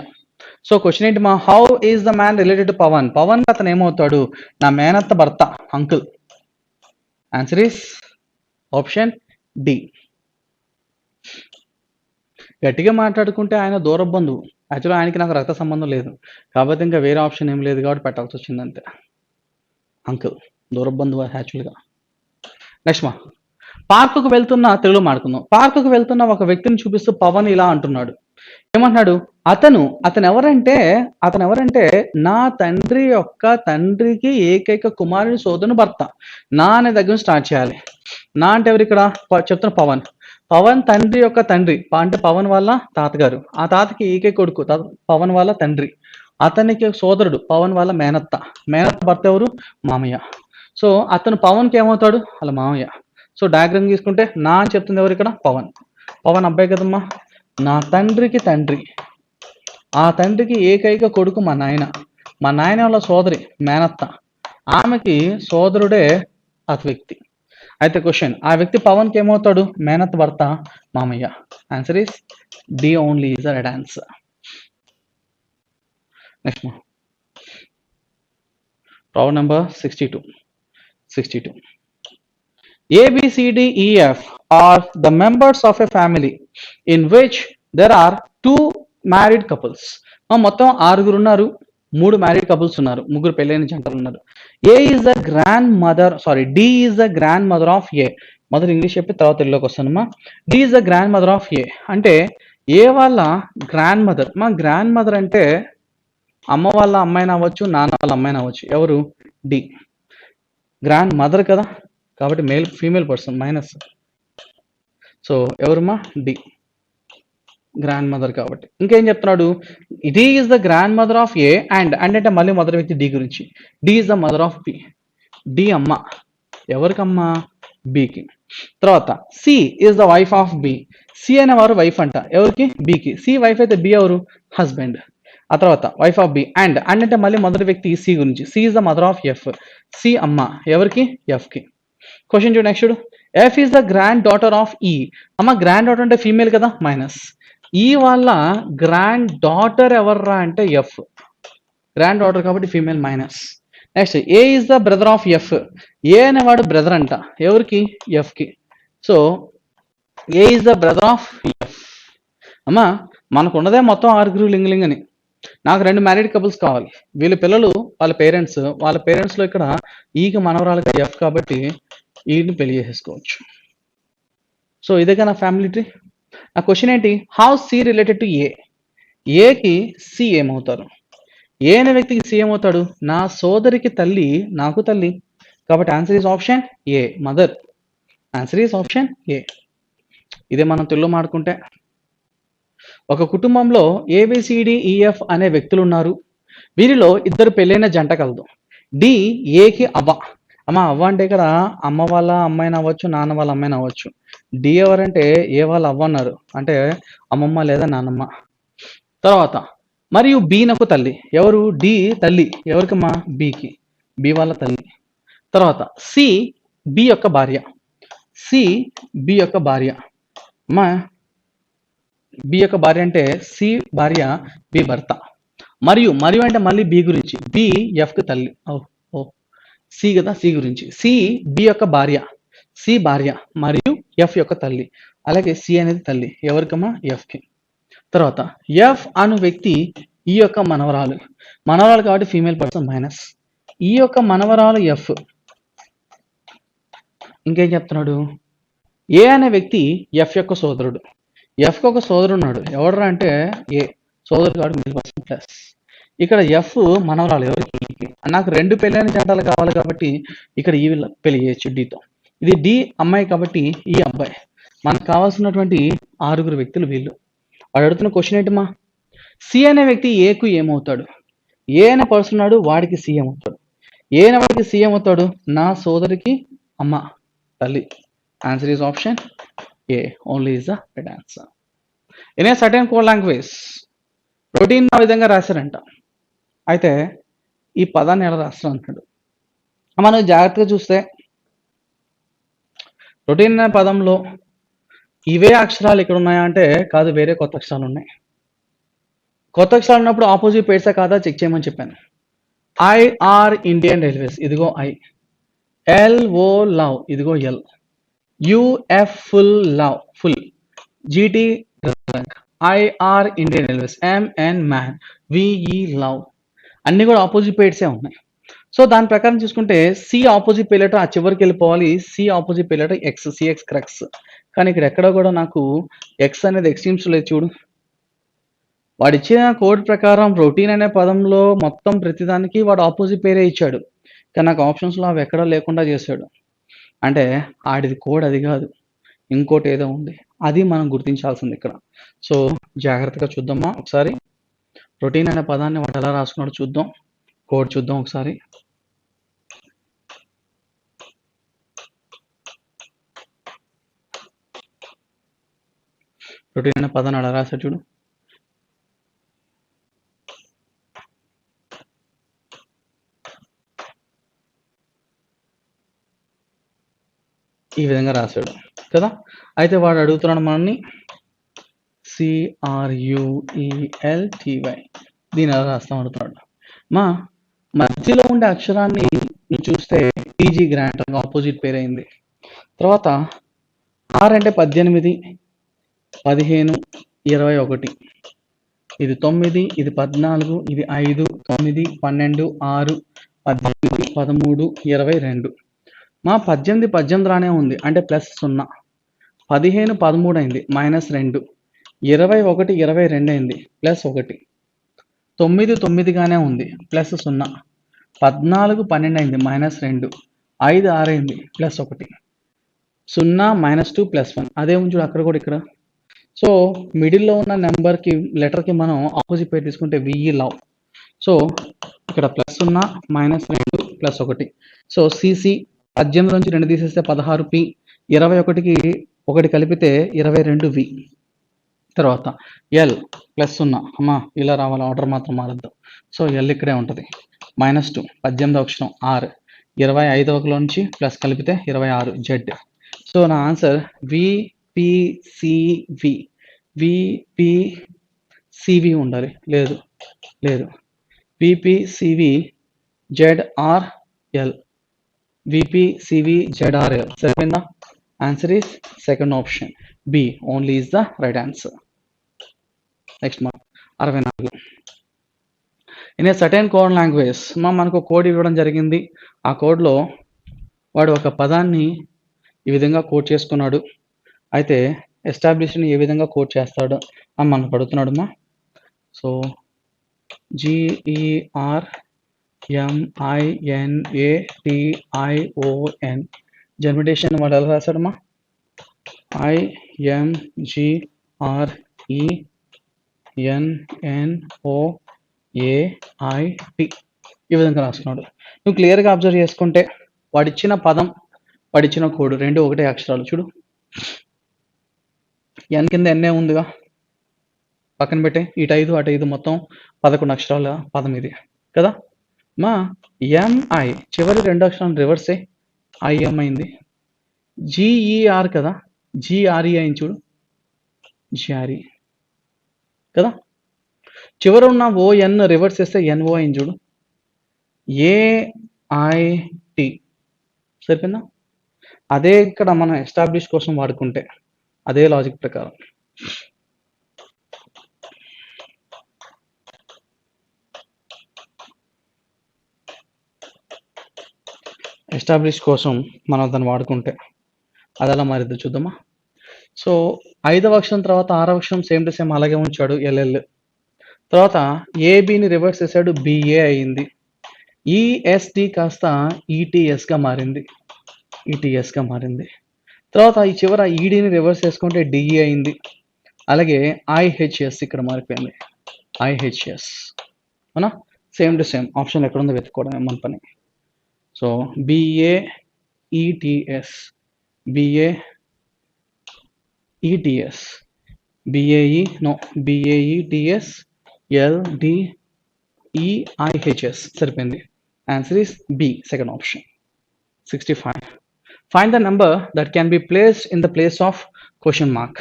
సో క్వశ్చన్ ఏంటి మా, how is the man related to Pavan. Pavan అతను ఏమవుతాడు, నా మేనత్త భర్త, uncle. Answer is option D. గట్టిగా మాట్లాడుకుంటే ఆయన దూర బంధువు, యాక్చువల్గా ఆయనకి నాకు రక్త సంబంధం లేదు, కాబట్టి ఇంకా వేరే ఆప్షన్ ఏం లేదు కాబట్టి పెట్టాల్సి వచ్చింది అంతే. అంకుల్ దూర బంధువు యాక్చువల్గా. నెక్స్ట్ మా, పార్కుకు వెళ్తున్న, తెలుగులో మాడుకుందాం. పార్కుకు వెళ్తున్న ఒక వ్యక్తిని చూపిస్తూ పవన్ ఇలా అంటున్నాడు. ఏమంటున్నాడు, అతను ఎవరంటే నా తండ్రి యొక్క తండ్రికి ఏకైక కుమారుని సోదరుని భర్త. నా అనే దగ్గర స్టార్ట్ చేయాలి. నా అంటే ఎవరు ఇక్కడ చెప్తున్న పవన్ తండ్రి యొక్క తండ్రి అంటే పవన్ వాళ్ళ తాతగారు, ఆ తాతకి ఏకైక కొడుకు పవన్ వాళ్ళ తండ్రి, అతనికి సోదరుడు పవన్ వాళ్ళ మేనత్త భర్త ఎవరు, మామయ్య. సో అతను పవన్కి ఏమవుతాడు, అలా మామయ్య. సో డయాగ్రామ్ తీసుకుంటే నా అని చెప్తుంది ఎవరు ఇక్కడ, పవన్ అబ్బాయి కదమ్మా. నా తండ్రికి తండ్రి, ఆ తండ్రికి ఏకైక కొడుకు మా నాయన వాళ్ళ సోదరి మేనత్త, ఆమెకి సోదరుడే ఆ వ్యక్తి. అయితే క్వశ్చన్, ఆ వ్యక్తి పవన్కి ఏమవుతాడు, మేనత్ భర్త, మామయ్య. Answer is D only is the right answer. Next problem number 62. ABCDEF are the members of a family in which there are 2 married couples. మొత్తం 6 ఉన్నారు, 3 మ్యారీడ్ కపుల్స్ ఉన్నారు, 3 పెళ్ళైన జంటలు ఉన్నారు. D is the grandmother of A. మొదటి ఇంగ్లీష్ చెప్పి తర్వాత తెలుగులోకి వస్తానమ్మా. D is the grandmother of A అంటే ఏ వాళ్ళ గ్రాండ్ మదర్. మా గ్రాండ్ మదర్ అంటే అమ్మ వాళ్ళ అమ్మాయిని అవ్వచ్చు, నాన్న వాళ్ళ అమ్మాయిని అవ్వచ్చు. ఎవరు, డి. గ్రాండ్ మదర్ కదా, కాబట్టి ఫీమేల్ పర్సన్ మైనస్. సో ఎవరుమా, డి, గ్రాండ్ మదర్ కాబట్టి. ఇంకేం చెప్తున్నాడు, D is the grandmother of A and అంటే మళ్ళీ మొదటి వ్యక్తి డి గురించి. D is the mother of B, D అమ్మ, ఎవరికమ్మా, బికి. తర్వాత C is the wife of B, C అనేవారు వైఫ్ అంట ఎవరికి, బికి. సి వైఫ్ అయితే బి ఎవరు, హస్బెండ్. ఆ తర్వాత వైఫ్ ఆఫ్ బి అండ్ అంటే మళ్ళీ మొదటి వ్యక్తి సి గురించి. C is the mother of F, C అమ్మ ఎవరికి, ఎఫ్కి. క్వశ్చన్ చూడు, నెక్స్ట్ చూడు, F is the granddaughter of E. అమ్మ గ్రాండ్ డాటర్ అంటే ఫీమేల్ కదా, మైనస్. ఈ వాళ్ళ గ్రాండ్ డాటర్ ఎవర్రా అంటే ఎఫ్, గ్రాండ్ డాటర్ కాబట్టి female, minus. Next A is the brother of F, A అనేవాడు బ్రదర్ అంట ఎవరికి, ఎఫ్కి. So A is the brother of F. అమ్మా మనకు ఉన్నదే మొత్తం 6 లింగలింగ్ అని, నాకు 2 మ్యారీడ్ కపుల్స్ కావాలి, వీళ్ళ పిల్లలు వాళ్ళ పేరెంట్స్లో ఇక్కడ ఈకి మనవరాలుగా ఎఫ్ కాబట్టి ఈని పెళ్లి చేసేసుకోవచ్చు. సో ఇదేగా నా ఫ్యామిలీ ట్రీ. నా క్వశ్చన్ ఏంటి, హౌ సి రిలేటెడ్ టు ఏ. ఏకి సి ఏమవుతారు, ఏ అనే వ్యక్తికి సి ఏమవుతాడు, నా సోదరికి తల్లి, నాకు తల్లి, కాబట్టి answer is option A, mother. Answer is option A. ఇదే మనం తెలుగులో మాడుకుంటే ఒక కుటుంబంలో ఏబిసిడిఈఎఫ్ అనే వ్యక్తులు ఉన్నారు. వీరిలో ఇద్దరు పెళ్ళైన జంట కలదు. డి ఏకి అవ్వ. అమ్మ అవ్వ అంటే ఇక్కడ అమ్మ వాళ్ళ అమ్మాయిని అవ్వచ్చు, నాన్న వాళ్ళ అమ్మాయిని అవ్వచ్చు. డి ఎవరంటే ఏ వాళ్ళ అవ్వ అన్నారు, అంటే అమ్మమ్మ లేదా నాన్నమ్మ. తర్వాత మరియు బీనకు తల్లి. ఎవరు? డి తల్లి. ఎవరికమ్మా? బికి. బి వాళ్ళ తల్లి. తర్వాత సి బి యొక్క భార్య. సి బి యొక్క భార్య. అమ్మా బి యొక్క భార్య అంటే సి భార్య, బి భర్త. మరియు మరియు అంటే మళ్ళీ బి గురించి. బి ఎఫ్ కి తల్లి. ఓ ఓ సి కదా, సి గురించి. సి బి యొక్క భార్య, సి భార్య మరియు ఎఫ్ యొక్క తల్లి. అలాగే సి అనేది తల్లి. ఎవరికమ్మా? ఎఫ్ కి. తర్వాత ఎఫ్ అను వ్యక్తి ఈ యొక్క మనవరాలు. మనవరాలు కాబట్టి ఫీమేల్ పర్సన్ మైనస్. ఈ యొక్క మనవరాలు ఎఫ్. ఇంకేం చెప్తున్నాడు? ఏ అనే వ్యక్తి ఎఫ్ యొక్క సోదరుడు. ఎఫ్ ఒక సోదరుడు ఉన్నాడు. ఎవడరా అంటే ఏ. సోదరుడు కాబట్టి మిడిల్ పర్సన్ ప్లస్. ఇక్కడ ఎఫ్ మనవరాలు. ఎవరికి? నాకు రెండు పెళ్ళైన జంటలు కావాలి కాబట్టి ఇక్కడ ఈ పెళ్లి చేయొచ్చు డితో. ఇది డి అమ్మాయి కాబట్టి ఈ అబ్బాయి. మనకు కావాల్సినటువంటి 6 వ్యక్తులు వీళ్ళు. వాడు అడుగుతున్న క్వశ్చన్ ఏంటమ్మా? సి అనే వ్యక్తి ఏకు ఏమవుతాడు? ఏ అనే పర్సన్ ఉన్నాడు, వాడికి సి ఏమవుతాడు? ఏ అనే వాడికి సి ఏమవుతాడు? నా సోదరికి అమ్మ, తల్లి. Answer is option A. Only is the right answer. In a certain code language routine ఆ విధంగా రాశారంట. అయితే ఈ పదాన్ని ఎలా రాస్తారు అంటాడు. మనం జాగ్రత్తగా చూస్తే రొటీన్ అనే పదంలో ఇవే అక్షరాలు ఇక్కడ ఉన్నాయా అంటే కాదు, వేరే కొత్త అక్షరాలు ఉన్నాయి. కొత్త అక్షరాలు ఉన్నప్పుడు ఆపోజిట్ పేర్సా కాదా చెక్ చేయమని చెప్పాను. ఐఆర్ ఇండియన్ రైల్వేస్, ఇదిగో ఐ. ఎల్ఓ లవ్, ఇదిగో L. UF full love, full. GT IR Indian railways, MN man, VE love. అన్ని కూడా ఆపోజిట్ పేర్సే ఉన్నాయి. సో దాని ప్రకారం చూసుకుంటే సి ఆపోజిట్ పే లెటర్ ఆ చివరికి వెళ్ళిపోవాలి. సి ఆపోజిట్ పే లెటర్ ఎక్స్, సిఎక్స్ క్రక్స్. కానీ ఇక్కడ ఎక్కడ కూడా నాకు ఎక్స్ అనేది ఎక్స్ట్రీమ్స్ లేదు చూడు. వాడు ఇచ్చిన కోడ్ ప్రకారం రొటీన్ అనే పదంలో మొత్తం ప్రతిదానికి వాడు ఆపోజిట్ పేరే ఇచ్చాడు. కానీ నాకు ఆప్షన్స్లో అవి ఎక్కడా లేకుండా చేశాడు. అంటే ఆడిది కోడ్ అది కాదు, ఇంకోటి ఏదో ఉంది. అది మనం గుర్తించాల్సింది ఇక్కడ. సో జాగ్రత్తగా చూద్దామా ఒకసారి. రొటీన్ అనే పదాన్ని వాడు ఎలా రాసుకున్నాడు చూద్దాం. కోడ్ చూద్దాం ఒకసారి. రొటీన్ అనే పదాన్ని అలా రాశాడు చూడు. ఈ విధంగా రాశాడు కదా. అయితే వాడు అడుగుతున్నాడు మనల్ని CRUELTY, దీని ఎలా రాస్తాం అడుగుతున్నాడు. మా మధ్యలో ఉండే అక్షరాన్ని నువ్వు చూస్తే టీజీ గ్రాంట్ ఆపోజిట్ పేరు అయింది. తర్వాత ఆర్ అంటే 18, 15, 21. ఇది 9, ఇది 14, ఇది 5, 9, 12, 6, 18, 13, 22. మా 18 రానే ఉంది అంటే +0. 15 13 అయింది -2. 21 22 అయింది +1. 9 9గానే ఉంది +0. 14 12 అయింది -2. 5 6 అయింది +1. 0 -2 +1. అదే ఉంది చూడు అక్కడ కూడా ఇక్కడ. సో మిడిల్లో ఉన్న నెంబర్కి లెటర్కి మనం ఆపోజిట్ పేరు తీసుకుంటే విఈ లవ్. సో ఇక్కడ +0 -2 +1. సో సిసి 18 నుంచి 2 తీసేస్తే 16P, 21కి 1 కలిపితే 22V. తర్వాత ఎల్ +0. అమ్మా ఇలా రావాలి, ఆర్డర్ మాత్రం మారద్దు. సో ఎల్ ఇక్కడే ఉంటుంది. -2 18వ అక్షరం ఆర్, 25లో నుంచి ప్లస్ కలిపితే 26 జెడ్. సో నా ఆన్సర్ విపిసివి. విపిసివి ఉండాలి, లేదు లేదు. విపిసివి ZRL, విపిసివి ZRL. సరిపోయిందా? Answer is second option B only is the right answer. Next mark 64. In a certain code language మనకు కోడ్ ఇవ్వడం జరిగింది. ఆ కోడ్లో వాడు ఒక పదాన్ని ఈ విధంగా కోడ్ చేసుకున్నాడు. అయితే ఎస్టాబ్లిష్ని ఏ విధంగా కోడ్ చేస్తాడు అని మనకు పడుతున్నాడు మా. సో GERMINATION జర్మిటేషన్ వాడు ఎలా రాశాడమ్మా? IMGRENATION NNOAIT ఈ విధంగా రాస్తున్నాడు. నువ్వు క్లియర్గా అబ్జర్వ్ చేసుకుంటే వాడిచ్చిన పదం వాడిచ్చిన కోడ్ రెండు ఒకటే అక్షరాలు. చూడు ఎన్ కింద ఎన్నే ఉందిగా, పక్కన పెట్టే ఇటు 5 అటు 5 మొత్తం 11 అక్షరాల పదం ఇది కదా. మా ఎంఐ చివరి రెండు అక్షరాలు రివర్సే ఐఎం అయింది. జిఈఆర్ కదా, జిఆర్ఈ అయింది చూడు, జిఆర్ఈ కదా. చివర ఉన్న ఓఎన్ రివర్స్ చేస్తే ఎన్ఓ అయింది చూడు, ఏఐటి సరిపోయిందా. అదే ఇక్కడ మనం ఎస్టాబ్లిష్ కోసం వాడుకుంటే అదే లాజిక్ ప్రకారం ఎస్టాబ్లిష్ కోసం మనం దాన్ని వాడుకుంటే అది ఎలా మారిద్దో చూద్దామా. సో 5వ అక్షరం తర్వాత 6వ అక్షరం సేమ్ టు సేమ్ అలాగే ఉంచాడు ఎల్ఎల్. తర్వాత ఏబిని రివర్స్ చేశాడు, బిఏ అయింది. ఈఎస్డి కాస్త ఈటీఎస్గా మారింది, ఈటీఎస్గా మారింది. తర్వాత ఈ చివర ఈడీని రివర్స్ చేసుకుంటే డిఈ అయింది. అలాగే ఐహెచ్ఎస్ ఇక్కడ మారిపోయింది, ఐహెచ్ఎస్ అవునా. సేమ్ టు సేమ్ ఆప్షన్ ఎక్కడ ఉందో వెతుక్కోవడం మన పని. So B A E T S, B A E T S, B A E no, B A E T S L D E I H S సరిపోయింది. Answer is B, second option. 65. Find the number that can be placed in the place of question mark.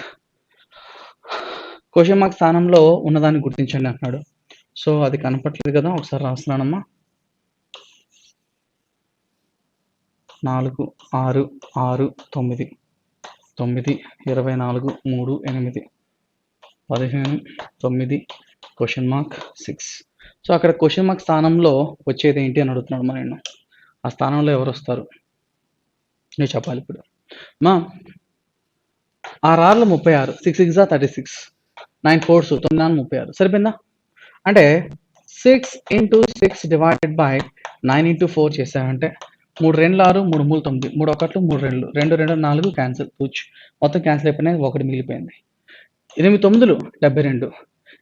Question mark స్థానంలో ఉన్నదాన్ని గుర్తించండి అంటున్నాడు. సో అది కనపట్లేదు కదా, ఒకసారి రాస్తున్నానమ్మా. 4 6 6 9 9 24 3 8 15 9 క్వశ్చన్ మార్క్ 6. సో అక్కడ క్వశ్చన్ మార్క్ స్థానంలో వచ్చేది ఏంటి అని అడుగుతున్నాడు మా నేను. ఆ స్థానంలో ఎవరు వస్తారు నువ్వు చెప్పాలి ఇప్పుడు. మా 6 6 36, 6 6 36, 9 4 9 36 సరిపోయిందా. అంటే 6 × 6 డివైడెడ్ బై 9 × 4 చేసామంటే 3 2 6 3 3 9 3 1 3 2 2 2 4 క్యాన్సిల్ పూచ్ మొత్తం క్యాన్సిల్ అయిపోయినాయి, ఒకటి మిగిలిపోయింది. 8 9 72,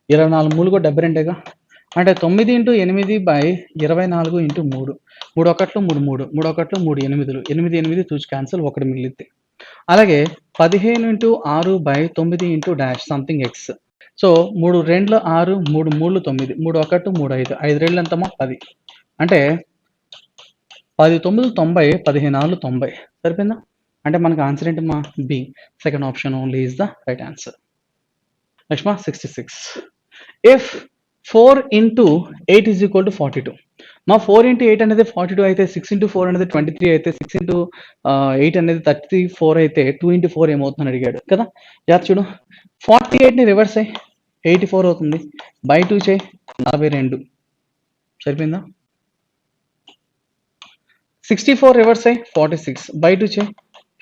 24 3 కూడా 72గా. అంటే 9 × 8 బై 24 × 3, 3 1 3 3 3 1 3 8 8 8 తూచి క్యాన్సిల్, ఒకటి మిగిలింది. అలాగే 15 × 6 by 9 × dash something X. So 3 2 6 3 3 9 3 1 3 5 5 2 ఎంతమా 10. అంటే 10 9 90, 15 4 90 సరిపోయిందా. అంటే మనకు ఆన్సర్ ఏంటి మా B, second option only is the right answer. Next మా 66. If 4 × 8 is equal to 42. మా 4 × 8 అనేది 42 అయితే, 6 × 4 అనేది 23 అయితే, 6 × 8 అనేది 34 అయితే 2 × 4 ఏమవుతుందని అడిగాడు కదా. జాగ్రత్త చూడు, 48ని రివర్స్ అయ్యి 84 అవుతుంది, బై 2 చేయి 42 సరిపోయిందా. 64 రివర్స్ అయ్యి 46 బై 2 చేయి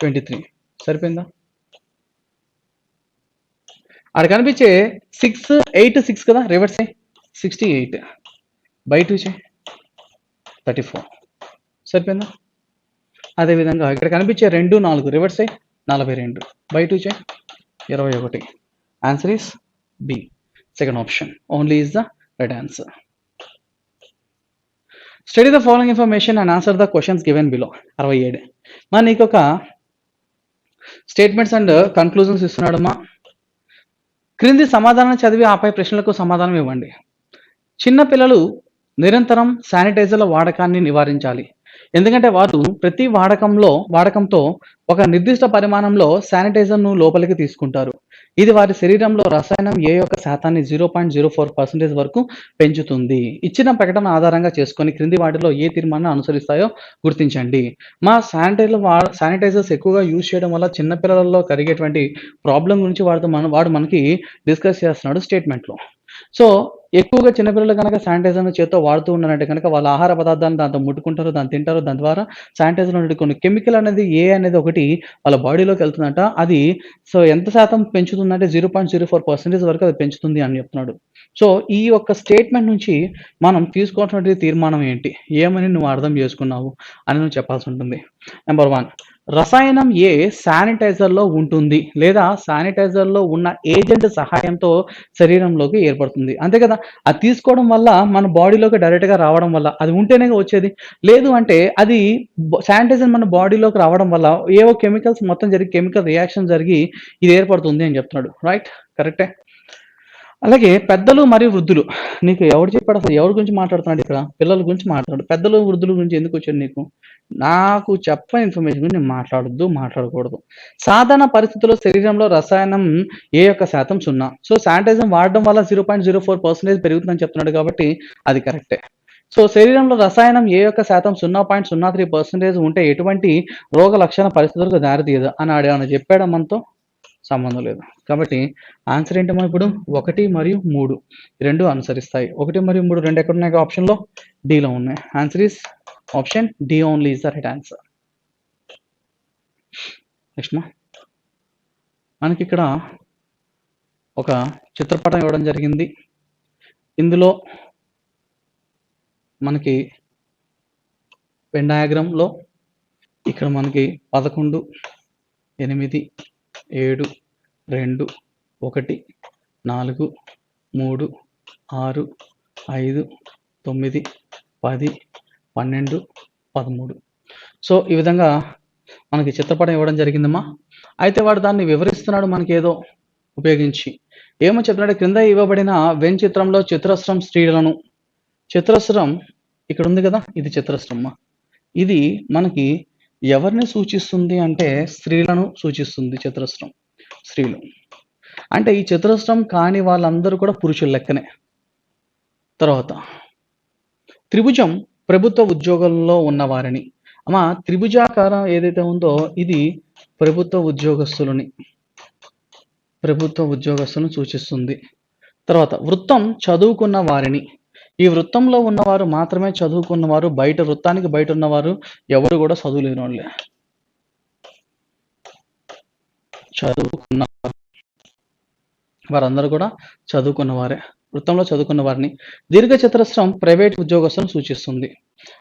23 సరిపోయిందా. అక్కడ కనిపించే 6 8 6 కదా, రివర్స్ అయ్యి 68 బై 2 చేయి 34 సరిపోయిందా. అదేవిధంగా ఇక్కడ కనిపించే 2 4 రివర్స్ అయ్యి 42 బై 2 చేయి 21. Answer is B, second option only is the right answer. Study the following information and answer the questions given below. 67. మా నీకు ఒక స్టేట్మెంట్స్ అండ్ కన్క్లూజన్స్ ఇస్తున్నాడమ్మా. క్రింది సమాధానం చదివి ఆపై ప్రశ్నలకు సమాధానం ఇవ్వండి. చిన్నపిల్లలు నిరంతరం శానిటైజర్ల వాడకాన్ని నివారించాలి, ఎందుకంటే వారు ప్రతి వాడకంతో ఒక నిర్దిష్ట పరిమాణంలో శానిటైజర్ను లోపలికి తీసుకుంటారు. ఇది వారి శరీరంలో రసాయనం ఏ యొక్క శాతాన్ని 0.04% వరకు పెంచుతుంది. ఇచ్చిన ప్రకటన ఆధారంగా చేసుకొని క్రింది వాటిలో ఏ తీర్మానాన్ని అనుసరిస్తాయో గుర్తించండి. మా శానిటైజర్స్ ఎక్కువగా యూజ్ చేయడం వల్ల చిన్నపిల్లలలో కలిగేటువంటి ప్రాబ్లం గురించి వాడు మనకి డిస్కస్ చేస్తున్నాడు స్టేట్మెంట్లో. సో ఎక్కువగా చిన్నపిల్లలు కనుక శానిటైజర్ను చేత్తో వాడుతూ ఉన్నారంటే కనుక వాళ్ళ ఆహార పదార్థాలను దాంతో ముట్టుకుంటారు, దాన్ని తింటారు. దాని ద్వారా శానిటైజర్లో ఉండే కొన్ని కెమికల్ అనేది అనేది ఒకటి వాళ్ళ బాడీలోకి వెళ్తుందంట. అది సో ఎంత శాతం పెంచుతుందంటే 0.04% వరకు అది పెంచుతుంది అని చెప్తున్నాడు. సో ఈ యొక్క స్టేట్మెంట్ నుంచి మనం తీసుకోవాల్సినటువంటి తీర్మానం ఏంటి, ఏమని నువ్వు అర్థం చేసుకున్నావు అని నువ్వు చెప్పాల్సి ఉంటుంది. నెంబర్ 1, రసాయనం ఏ శానిటైజర్లో ఉంటుంది లేదా శానిటైజర్లో ఉన్న ఏజెంట్ సహాయంతో శరీరంలోకి ఏర్పడుతుంది అంతే కదా. అది తీసుకోవడం వల్ల మన బాడీలోకి డైరెక్ట్గా రావడం వల్ల అది ఉంటేనే వచ్చేది. లేదు అంటే అది శానిటైజర్ మన బాడీలోకి రావడం వల్ల ఏవో కెమికల్స్ మొత్తం జరిగి కెమికల్ రియాక్షన్ జరిగి ఇది ఏర్పడుతుంది అని చెప్తున్నాడు. రైట్, కరెక్టే. అలాగే పెద్దలు మరియు వృద్ధులు, నీకు ఎవరు చెప్పాడు అసలు? ఎవరి గురించి మాట్లాడుతున్నాడు ఇక్కడ? పిల్లల గురించి మాట్లాడు. పెద్దలు వృద్ధుల గురించి ఎందుకు వచ్చాడు నీకు? నాకు చెప్పని ఇన్ఫర్మేషన్ గురించి నేను మాట్లాడకూడదు. సాధారణ పరిస్థితుల్లో శరీరంలో రసాయనం ఏ యొక్క శాతం 0. సో శానిటైజర్ వాడడం వల్ల 0.04% పెరుగుతుందని చెప్తున్నాడు కాబట్టి అది కరెక్టే. సో శరీరంలో రసాయనం ఏ యొక్క శాతం 0.03% ఉంటే ఎటువంటి రోగ లక్షణ పరిస్థితులకు దారితీయదు అని ఆడేమన్నా చెప్పాడా మనతో? సంబంధం లేదు. కాబట్టి ఆన్సర్ ఏంటమ్మా? ఇప్పుడు 1 మరియు 3 రెండు అనుసరిస్తాయి. 1 మరియు 3 రెండు ఎక్కడ ఉన్నాయి? ఆప్షన్లో డీలో ఉన్నాయి. Answer is option D only is the right answer. Next మనకి ఇక్కడ ఒక చిత్రపటం ఇవ్వడం జరిగింది. ఇందులో మనకి వెన్ డయాగ్రామ్లో ఇక్కడ మనకి 11, 8, 7, 2, 1, 4, 3, 6, 5, 9, 10, 12, 13. సో ఈ విధంగా మనకి చిత్రపటం ఇవ్వడం జరిగిందమ్మా. అయితే వాడు దాన్ని వివరిస్తున్నాడు మనకి ఏదో ఉపయోగించి. ఏమో చెప్తున్నాడు? క్రింద ఇవ్వబడిన వెన్ చిత్రంలో చతురస్రం స్త్రీలను, చతురస్రం ఇక్కడ ఉంది కదా, ఇది చతురస్రమ్మా. ఇది మనకి ఎవరిని సూచిస్తుంది అంటే స్త్రీలను సూచిస్తుంది. చతురస్రం స్త్రీలు అంటే ఈ చతురస్రం కాని వాళ్ళందరూ కూడా పురుషుల లెక్కనే. తర్వాత త్రిభుజం ప్రభుత్వ ఉద్యోగంలో ఉన్నవారిని, అమ్మా త్రిభుజాకారం ఏదైతే ఉందో ఇది ప్రభుత్వ ఉద్యోగస్తులను సూచిస్తుంది. తర్వాత వృత్తం చదువుకున్న వారిని, ఈ వృత్తంలో ఉన్నవారు మాత్రమే చదువుకున్నవారు, వృత్తానికి బయట ఉన్నవారు ఎవరు కూడా చదువులేని వాళ్ళే. వారందరూ కూడా చదువుకున్నవారే, వృత్తంలో చదువుకున్న వారిని. దీర్ఘ చతురస్రం ప్రైవేట్ ఉద్యోగస్తులను సూచిస్తుంది.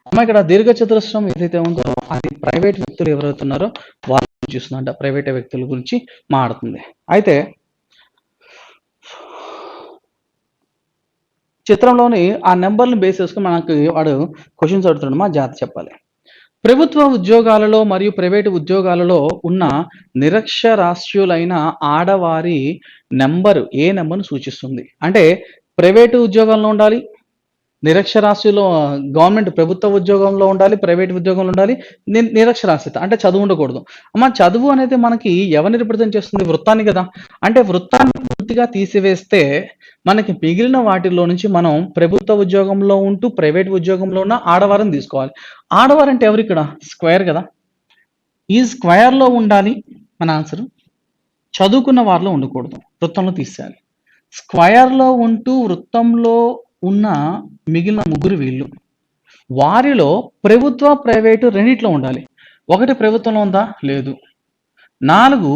అమ్మ ఇక్కడ దీర్ఘ చతురస్రం ఏదైతే ఉందో అది ప్రైవేట్ వ్యక్తులు ఎవరైతున్నారో వాళ్ళు సూచిస్తుందంట. ప్రైవేట్ వ్యక్తుల గురించి మాట్లాడుతుంది. అయితే చిత్రంలోని ఆ నెంబర్ని బేస్ చేసుకుని మనకు వాడు క్వశ్చన్స్ అడుగుతున్నాడు. మా జాగ్రత్త చెప్పాలి. ప్రభుత్వ ఉద్యోగాలలో మరియు ప్రైవేటు ఉద్యోగాలలో ఉన్న నిరక్షరాస్యులైన ఆడవారి నెంబరు ఏ నెంబర్ను సూచిస్తుంది? అంటే ప్రైవేటు ఉద్యోగంలో ఉండాలి, నిరక్షరాస్యులు గవర్నమెంట్ ప్రభుత్వ ఉద్యోగంలో ఉండాలి, ప్రైవేట్ ఉద్యోగంలో ఉండాలి, నిరక్షరాస్యత అంటే చదువు ఉండకూడదు. అమ్మ చదువు అనేది మనకి ఎవరిని రిప్రజెంట్ చేస్తుంది? వృత్తాన్ని కదా. అంటే వృత్తాన్ని పూర్తిగా తీసివేస్తే మనకి మిగిలిన వాటిల్లో నుంచి మనం ప్రభుత్వ ఉద్యోగంలో ఉంటూ ప్రైవేట్ ఉద్యోగంలో ఉన్న ఆడవారిని తీసుకోవాలి. ఆడవారు అంటే ఎవరు ఇక్కడ? స్క్వేర్ కదా. ఈ స్క్వేర్లో ఉండాలి మన ఆన్సర్. చదువుకున్న వారిలో ఉండకూడదు, వృత్తంలో తీసేయాలి. స్క్వేర్లో ఉంటూ వృత్తంలో ఉన్న మిగిలిన ముగ్గురు వీళ్ళు. వారిలో ప్రభుత్వ ప్రైవేటు రెండిట్లో ఉండాలి. 1 ప్రభుత్వంలో ఉందా? లేదు. 4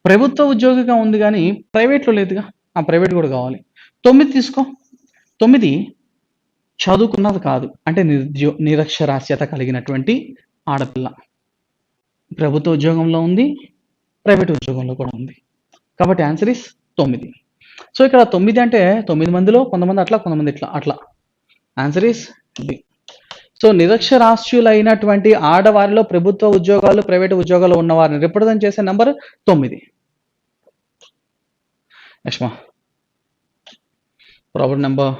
ప్రభుత్వ ఉద్యోగిగా ఉంది కానీ ప్రైవేట్లో లేదుగా, ఆ ప్రైవేట్ కూడా కావాలి. 9 తీసుకో. 9 చదువుకున్నది కాదు, అంటే నిరక్షరాస్యత కలిగినటువంటి ఆడపిల్ల. ప్రభుత్వ ఉద్యోగంలో ఉంది, ప్రైవేట్ ఉద్యోగంలో కూడా ఉంది. కాబట్టి ఆన్సర్ ఇస్ 9. సో ఇక్కడ 9 అంటే 9 మందిలో కొంతమంది అట్లా, కొంతమంది ఇట్లా, అట్లా. Answer is D. సో నిరక్షరాస్యులైనటువంటి ఆడవారిలో ప్రభుత్వ ఉద్యోగాలు ప్రైవేటు ఉద్యోగాలు ఉన్న వారిని రిప్రజెంట్ చేసే number 9. Next problem number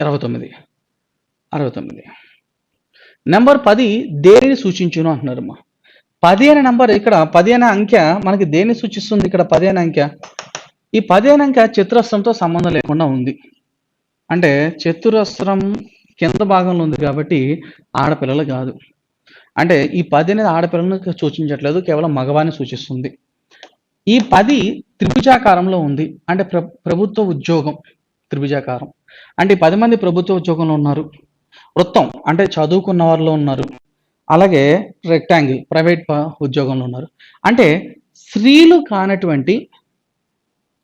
69. Number 10 దేనిని సూచించును అంటున్నారమ్మా. 10 అనే నంబర్, ఇక్కడ 10 అనే అంకె మనకి దేన్ని సూచిస్తుంది? ఇక్కడ 10 అనే అంకె, ఈ 10 అనే అంకె చతురస్రంతో సంబంధం లేకుండా ఉంది. అంటే చతురస్రం కింద భాగంలో ఉంది కాబట్టి ఆడపిల్లలు కాదు. అంటే ఈ 10 అనేది ఆడపిల్లలను సూచించట్లేదు, కేవలం మగవారిని సూచిస్తుంది. ఈ 10 త్రిభుజాకారంలో ఉంది, అంటే ప్రభుత్వ ఉద్యోగం త్రిభుజాకారం. అంటే 10 మంది ప్రభుత్వ ఉద్యోగంలో ఉన్నారు. వృత్తం అంటే చదువుకున్న వారిలో ఉన్నారు. అలాగే రెక్టాంగిల్ ప్రైవేట్ ఉద్యోగంలో ఉన్నారు. అంటే స్త్రీలు కానటువంటి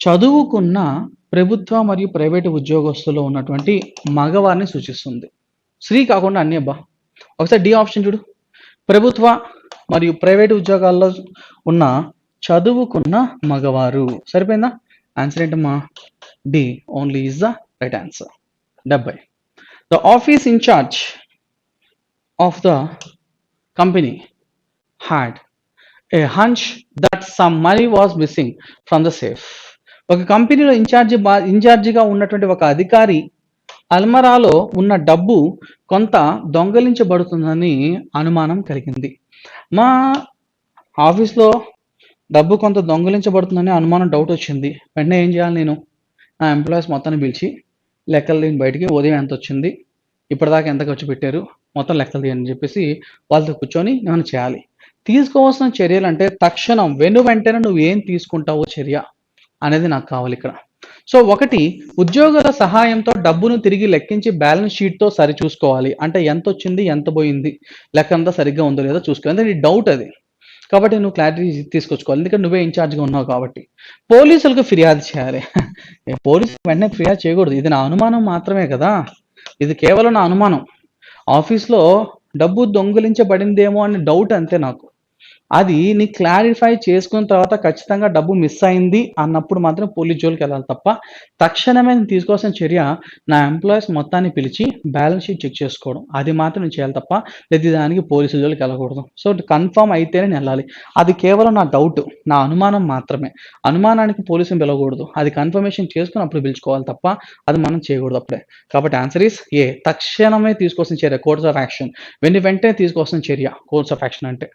చదువుకున్న ప్రభుత్వ మరియు ప్రైవేటు ఉద్యోగస్తులో ఉన్నటువంటి మగవారిని సూచిస్తుంది. శ్రీ కాకుండా అన్ని అబ్బా. ఒకసారి డి ఆప్షన్ చూడు. ప్రభుత్వ మరియు ప్రైవేటు ఉద్యోగాల్లో ఉన్న చదువుకున్న మగవారు. సరిపోయిందా? ఆన్సర్ ఏంటమ్మా? D only is the right answer. 70. The office incharge of the company had a hunch that some money was missing from the safe. ఒక కంపెనీలో ఇన్ఛార్జిగా ఉన్నటువంటి ఒక అధికారి అల్మరాలో ఉన్న డబ్బు కొంత దొంగలించబడుతుందని అనుమానం కలిగింది. మా ఆఫీస్లో డబ్బు కొంత దొంగలించబడుతుందని అనుమానం, డౌట్ వచ్చింది. వెంటనే ఏం చేయాలి? నేను నా ఎంప్లాయీస్ మొత్తాన్ని పిలిచి లెక్కలు తీయండి బయటికి, ఉదయం ఎంత వచ్చింది, ఇప్పటిదాకా ఎంత ఖర్చు పెట్టారు, మొత్తం లెక్కలు తీయండి అని చెప్పేసి వాళ్ళతో కూర్చొని నేను చేయాలి. తీసుకోవాల్సిన చర్యలు అంటే తక్షణం వెంటనే నువ్వు ఏం తీసుకుంటావో చర్య అనేది నాకు కావాలి ఇక్కడ. సో ఒకటి, ఉద్యోగుల సహాయంతో డబ్బును తిరిగి లెక్కించి బ్యాలెన్స్ షీట్తో సరి చూసుకోవాలి. అంటే ఎంత వచ్చింది, ఎంత పోయింది, లెక్క అంతా సరిగ్గా ఉందో లేదో చూసుకోవాలి. అంటే నీ డౌట్ అది, కాబట్టి నువ్వు క్లారిటీ తీసుకొచ్చుకోవాలి, ఎందుకంటే నువ్వే ఇన్ఛార్జ్గా ఉన్నావు కాబట్టి. పోలీసులకు ఫిర్యాదు చేయాలి. పోలీసు వెంటనే ఫిర్యాదు చేయకూడదు, ఇది నా అనుమానం మాత్రమే కదా, ఇది కేవలం నా అనుమానం. ఆఫీస్లో డబ్బు దొంగిలించబడిందేమో అనే డౌట్ అంతే నాకు. అది నీ క్లారిఫై చేసుకున్న తర్వాత ఖచ్చితంగా డబ్బు మిస్ అయింది అన్నప్పుడు మాత్రం పోలీస్ జోలికి వెళ్ళాలి తప్ప, తక్షణమే నేను తీసుకోవాల్సిన చర్య నా ఎంప్లాయీస్ మొత్తాన్ని పిలిచి బ్యాలెన్స్ షీట్ చెక్ చేసుకోవడం, అది మాత్రం నేను చేయాలి తప్ప ప్రతి దానికి పోలీసు జోలికి వెళ్ళకూడదు. సో కన్ఫర్మ్ అయితేనే నేను వెళ్ళాలి. అది కేవలం నా డౌట్, నా అనుమానం మాత్రమే. అనుమానానికి పోలీసుని పిలవకూడదు, అది కన్ఫర్మేషన్ చేసుకుని అప్పుడు పిలుచుకోవాలి తప్ప అది మనం చేయకూడదు అప్పుడే. కాబట్టి ఆన్సర్ ఈస్ ఏ, తక్షణమే తీసుకోవాల్సిన చర్య కోర్స్ ఆఫ్ యాక్షన్. వెంటనే తీసుకోవాల్సిన చర్య కోర్స్ ఆఫ్ యాక్షన్ అంటే.